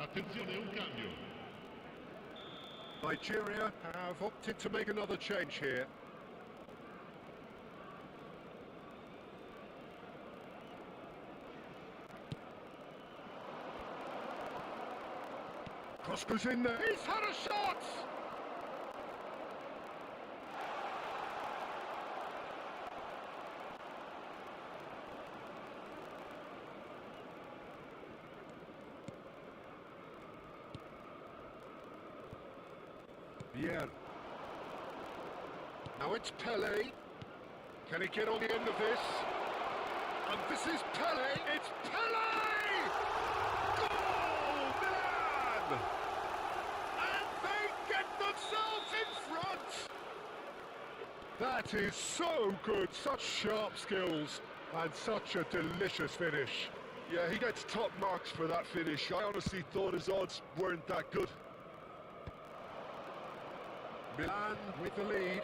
Attenzione, un cambio. Nigeria have opted to make another change here. Cross goes in there. He's had a shot! Yeah. Now it's Pele. Can he get on the end of this? And this is Pele. It's Pele! Goal, Milan! And they get themselves in front! That is so good. Such sharp skills and such a delicious finish. Yeah, he gets top marks for that finish. I honestly thought his odds weren't that good. Milan with the lead.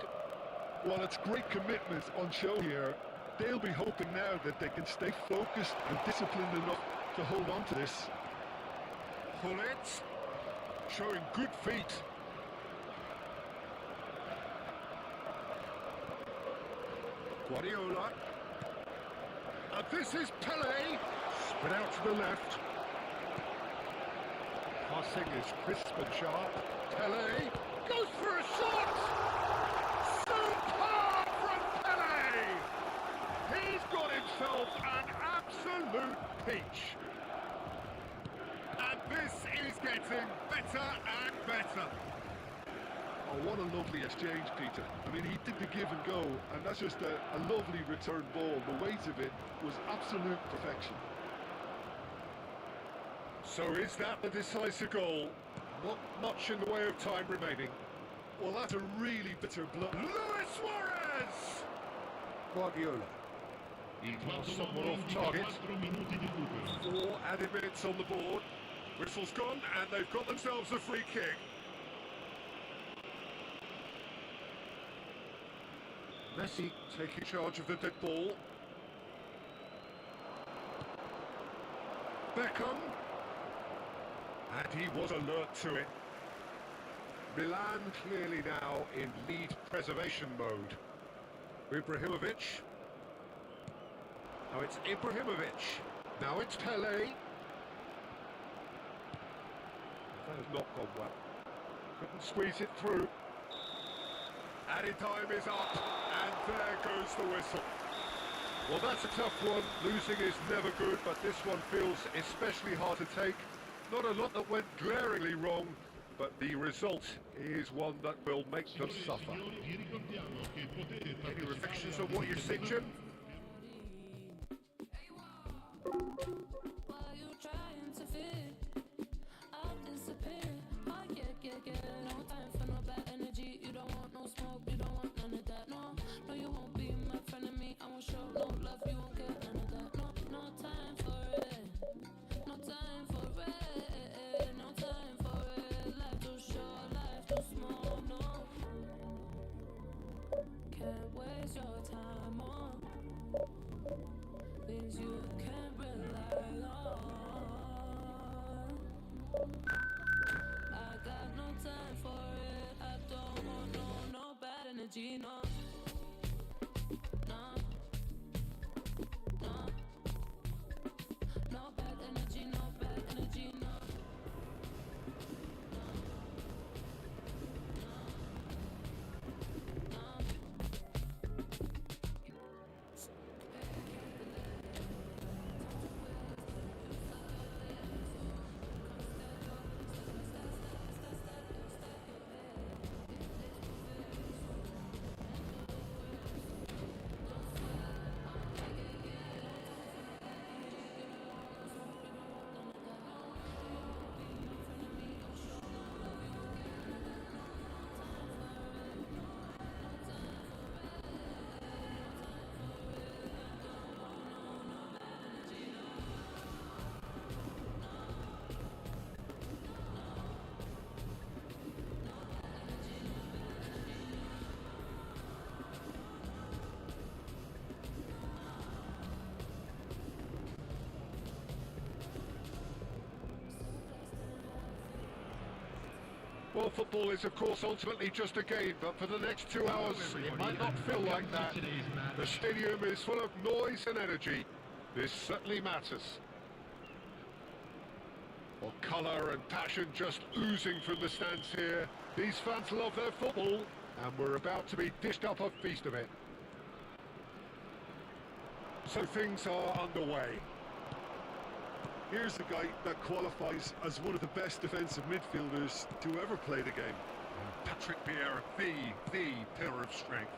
Well, it's great commitment on show here. They'll be hoping now that they can stay focused and disciplined enough to hold on to this. Pullet, showing good feet. Guardiola. And this is Pele. Spin out to the left. Passing is crisp and sharp. Pele goes for a shot! Superb from Pele! He's got himself an absolute peach. And this is getting better and better. Oh, what a lovely exchange, Peter. I mean, he did the give and go, and that's just a lovely return ball. The weight of it was absolute perfection. So is that the decisive goal? Not much in the way of time remaining. Well, that's a really bitter blow. Luis Suarez! Guardiola. Il quarto Someone uomo off indica target. 4 minuti di recupero. 4 added minutes on the board. Whistle's gone and they've got themselves a free kick. Messi taking charge of the dead ball. Beckham. And he was alert to it. Milan clearly now in lead preservation mode. Ibrahimovic. Now it's Ibrahimovic. Now it's Pele. That has not gone well. Couldn't squeeze it through. Added time is up, and there goes the whistle. Well, that's a tough one. Losing is never good, but this one feels especially hard to take. Not a lot that went glaringly wrong, but the result is one that will make them suffer. Any reflections on what you've seen, Jim? No time I got no time for it. I don't want no bad energy, no. No. No. No bad energy, no bad energy, no. Well, football is, of course, ultimately just a game, but for the next 2 hours, it might not feel like that. The stadium is full of noise and energy. This certainly matters. Well, colour and passion just oozing from the stands here. These fans love their football, and we're about to be dished up a feast of it. So things are underway. Here's a guy that qualifies as one of the best defensive midfielders to ever play the game. Patrick Vieira, the pillar of strength.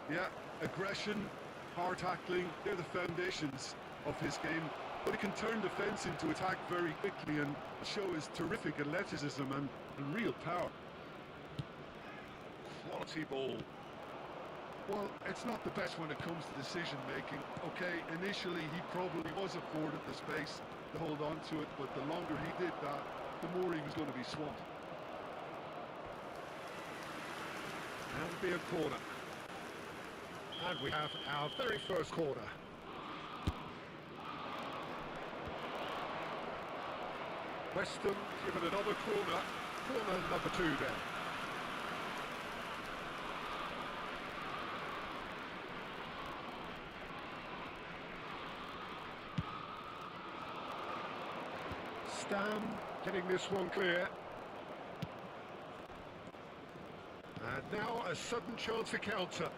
Yeah, aggression, hard tackling, they're the foundations of his game. But he can turn defence into attack very quickly and show his terrific athleticism and real power. Quality ball. Well, it's not the best when it comes to decision making. Okay, initially he probably was afforded the space to hold on to it, but the longer he did that, the more he was going to be swamped. That'll be a corner. And we have our very first corner. Weston given another corner. Corner number 2 then. Stam getting this one clear. And now a sudden chance to counter.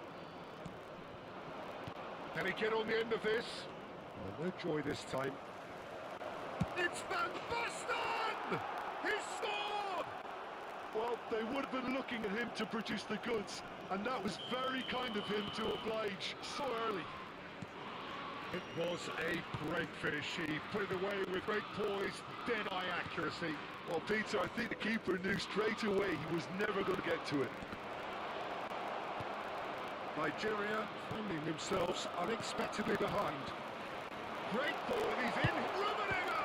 Can he get on the end of this? Well, no joy this time. It's Van Basten! He scored! Well, they would have been looking at him to produce the goods, and that was very kind of him to oblige so early. It was a great finish. He put it away with great poise, dead-eye accuracy. Well, Peter, I think the keeper knew straight away he was never going to get to it. Nigeria finding themselves unexpectedly behind. Great ball, and he's in. Rubenega!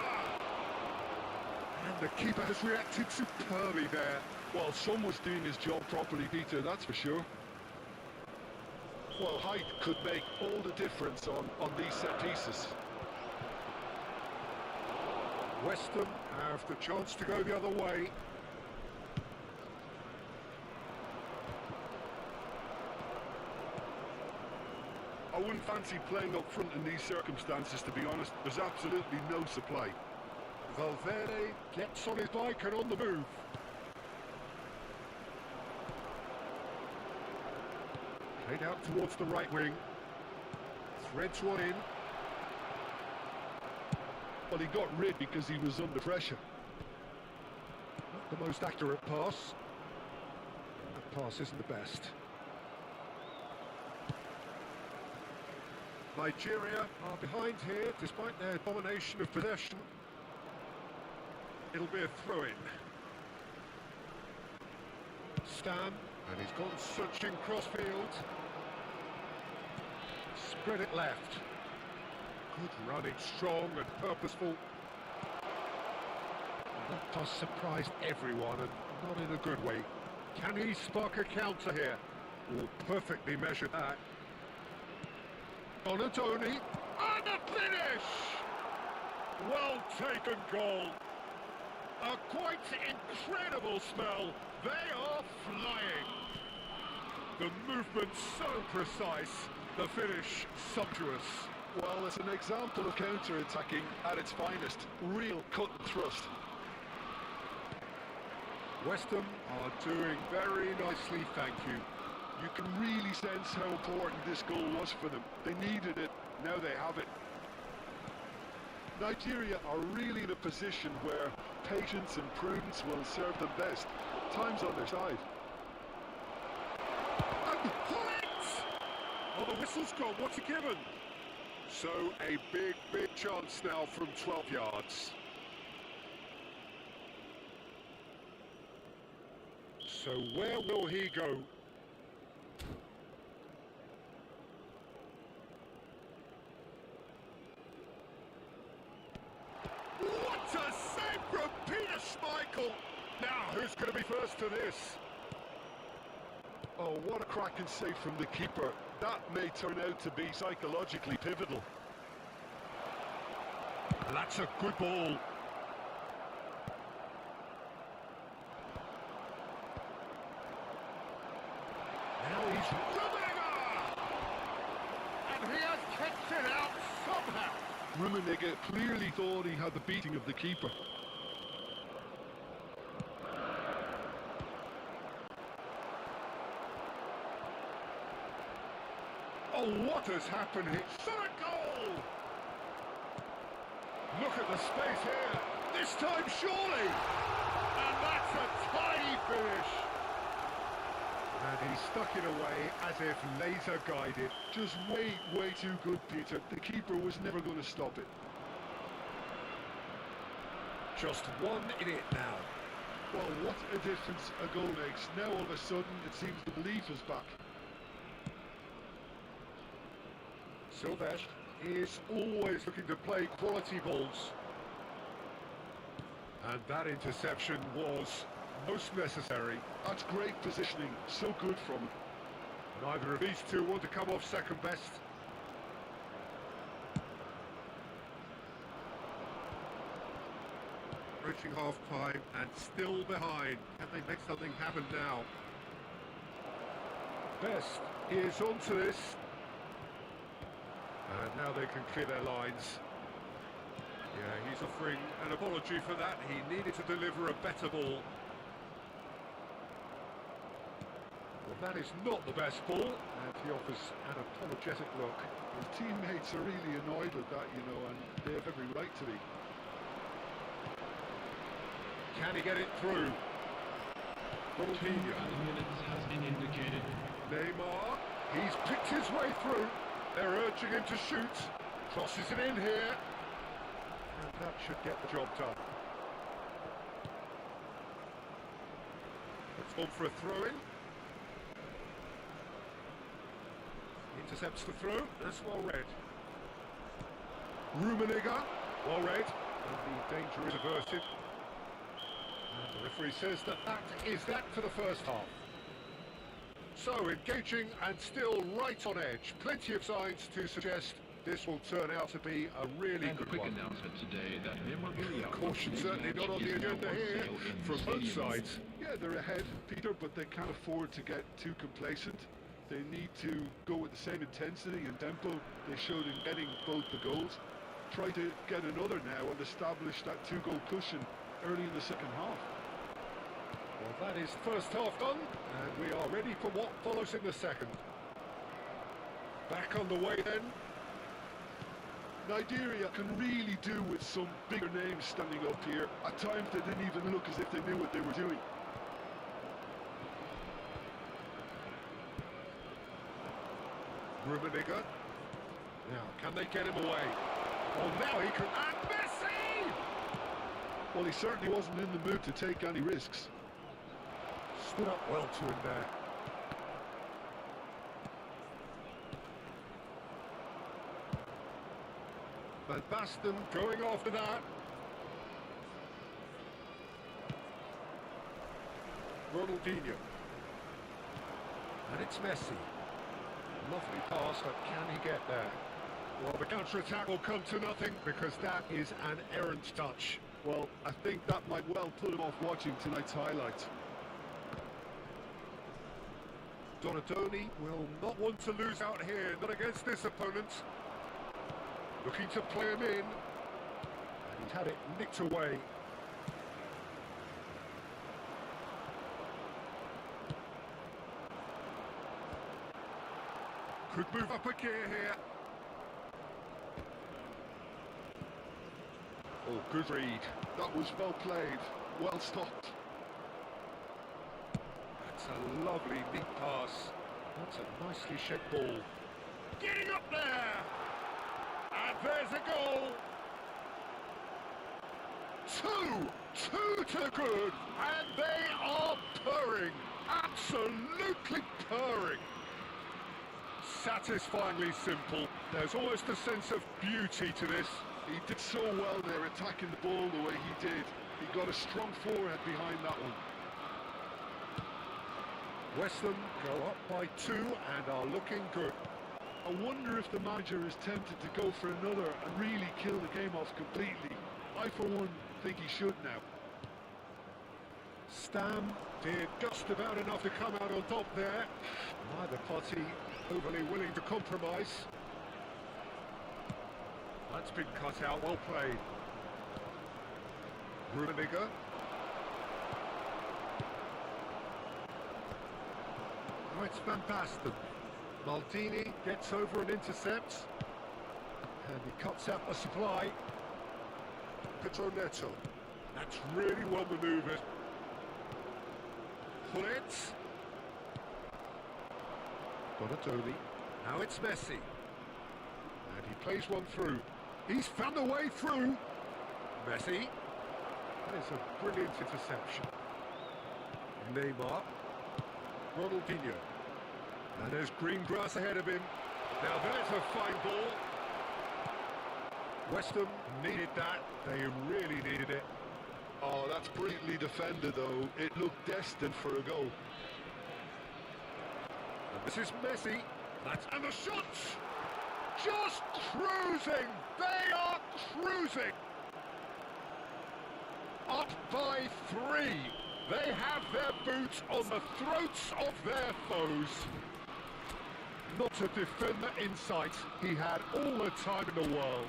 And the keeper has reacted superbly there. Well, someone's doing his job properly, Peter, that's for sure. Well, height could make all the difference on these set pieces. Weston have the chance to go the other way. I wouldn't fancy playing up front in these circumstances, to be honest. There's absolutely no supply. Valverde gets on his bike and on the move. Played out towards the right wing. Threads one in. Well, he got rid because he was under pressure. Not the most accurate pass. That pass isn't the best. Nigeria are behind here despite their domination of possession. It'll be a throw-in. Stan, and he's gone searching crossfield. Spread it left. Good running, strong and purposeful. That pass surprised everyone, and not in a good way. Can he spark a counter here? Oh, perfectly measured that. Donatoni, and the finish! Well taken goal. A quite incredible spell. They are flying. The movement so precise, the finish sumptuous. Well, it's an example of counter-attacking at its finest. Real cut and thrust. West Ham are doing very nicely, thank you. You can really sense how important this goal was for them. They needed it, now they have it. Nigeria are really in a position where patience and prudence will serve them best. Time's on their side. And points! Oh, the whistle's gone, what's it given? So a big chance now from 12 yards. So where will he go? What a save from Peter Schmeichel! Now, who's going to be first to this? Oh, what a cracking save from the keeper. That may turn out to be psychologically pivotal. That's a good ball. Now he's Rummenigge! And he has kicked it out somehow. Rummenigge clearly thought he had the beating of the keeper. Oh, what has happened here? Shot a goal! Look at the space here. This time, surely! And that's a tiny finish. And he stuck it away as if laser guided. Just way too good, Peter. The keeper was never going to stop it. Just 1 in it now. Well, what a difference a goal makes. Now all of a sudden it seems the belief is back. Sylvestre is always looking to play quality balls. And that interception was most necessary. That's great positioning. So good from him. Neither of these two want to come off second best. Reaching half-time and still behind. Can they make something happen now? Best is onto this. And now they can clear their lines. Yeah, he's offering an apology for that. He needed to deliver a better ball. Well, that is not the best ball. And he offers an apologetic look. His teammates are really annoyed with that, you know, and they have every right to be. Can he get it through? 2 minutes has been indicated. Neymar, he's picked his way through. They're urging him to shoot. Crosses it in here. And that should get the job done. It's on for a throw-in. Intercepts the throw. That's well read. Rummenigge, well read. And the danger is averted. And the referee says that is that for the first half. So engaging and still right on edge. Plenty of signs to suggest this will turn out to be a really And a good quick one. announcement today that memorabilia Caution certainly not on the agenda here from both sides. Yeah, they're ahead, Peter, but they can't afford to get too complacent. They need to go with the same intensity and tempo they showed in getting both the goals. Try to get another now and establish that 2-goal cushion early in the second half. Well, that is first half done, and we are ready for what follows in the second. Back on the way then. Nigeria can really do with some bigger names standing up here. At times they didn't even look as if they knew what they were doing. Rummenigge. Now, can they get him away? Oh, now he can... And Messi! Well, he certainly wasn't in the mood to take any risks. Stood up well to him there. Van Basten going after that. Ronaldinho. And it's Messi. Lovely pass, but can he get there? Well, the counter-attack will come to nothing because that is an errant touch. Well, I think that might well put him off watching tonight's highlights. Donadoni will not want to lose out here, not against this opponent. Looking to play him in. And he's had it nicked away. Could move up a gear here. Oh, good read. That was well played. Well stopped. That's a lovely neat pass. That's a nicely shaped ball. Getting up there! And there's a goal! Two to good, and they are purring. Absolutely purring. Satisfyingly simple. There's almost a sense of beauty to this. He did so well there, attacking the ball the way he did. He got a strong forehead behind that one. West Ham go up by 2 and are looking good. I wonder if the manager is tempted to go for another and really kill the game off completely. I, for one, think he should now. Stam did just about enough to come out on top there. Neither party overly willing to compromise. That's been cut out, well played. Rummenigge. Oh, it's Van Basten. Maldini gets over and intercepts. And he cuts out the supply. Petronetto. That's really well manoeuvred. Hullet. Donatoni. Now it's Messi. And he plays one through. He's found a way through. Messi. That is a brilliant interception. Neymar. Ronaldinho. And there's green grass ahead of him. Now there's a fine ball. West Ham needed that. They really needed it. Oh, that's brilliantly defended though. It looked destined for a goal. And this is Messi. And the shots! Just cruising! They are cruising! Up by 3. They have their boots on the throats of their foes. Not a defender in sight. He had all the time in the world.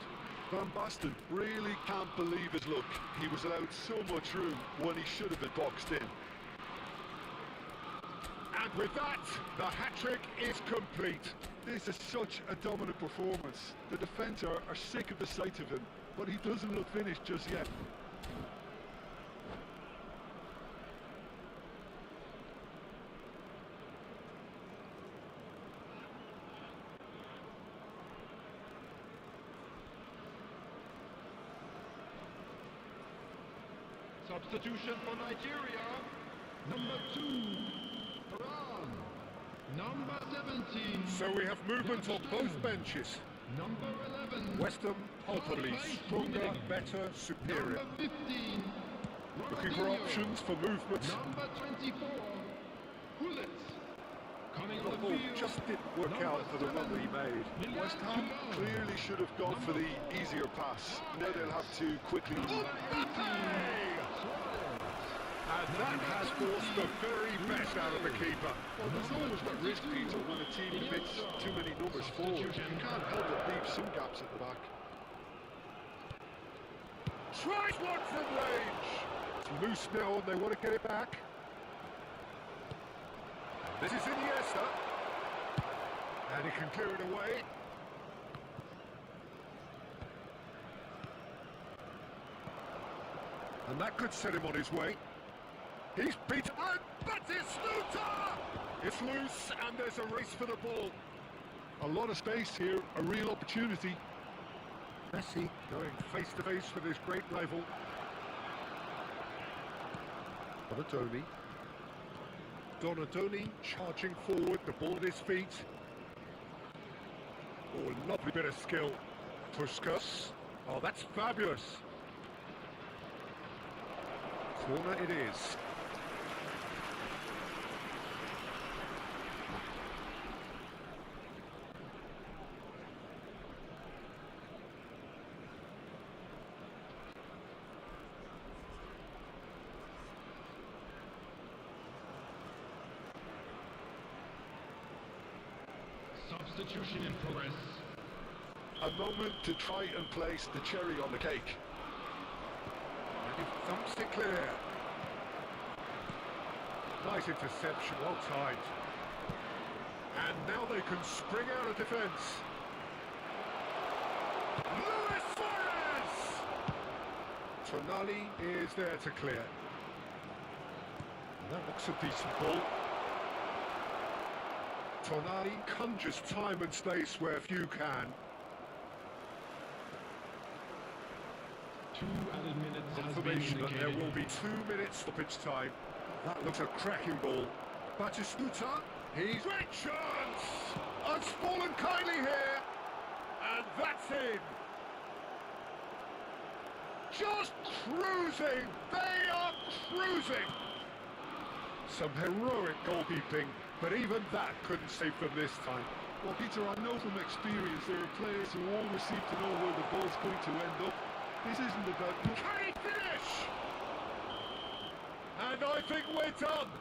Van Basten really can't believe his luck. He was allowed so much room when he should have been boxed in. And with that, the hat-trick is complete. This is such a dominant performance. The defence are sick of the sight of him, but he doesn't look finished just yet. Substitution for Nigeria. Number 2, Iran. Number 17. So we have movement on both benches. Number 11. West Ham palpably stronger, better, superior. Number 15. Looking for options for movement. Number 24. Hullet. Coming The on the ball field. just didn't work out for the run that he made. West Ham clearly should have gone for the easier pass. Now they'll have to quickly... And that has forced the very best out of the keeper. Well, there's always that risk, Peter, when a team commits too many numbers forward. You can't help but leave some gaps at the back. Tries one from range. It's loose now and they want to get it back. This is Iniesta. And he can clear it away. And that could set him on his way. He's beat and Batistuta! It's loose and there's a race for the ball. A lot of space here, a real opportunity. Messi going face to face with his great rival. Donadoni charging forward, the ball at his feet. Oh, a lovely bit of skill. Puskas. Oh, that's fabulous. Corner it is. Substitution in progress. A moment to try and place the cherry on the cake. And he thumps it clear. Nice interception, well timed. And now they can spring out of defence. Luis Suarez! Tonali is there to clear. That looks a decent ball. Tonali conjures time and space where few can. 2 added minutes has been Confirmation that there indicated. will be 2 minutes stoppage time. That looks a cracking ball. Batistuta, he's great chance! It's fallen kindly here, and that's in. Just cruising, they are cruising. Some heroic goalkeeping, but even that couldn't save them this time. Well, Peter, I know from experience there are players who always seem to know where the ball's going to end up. This isn't about... Can he finish? And I think we're done.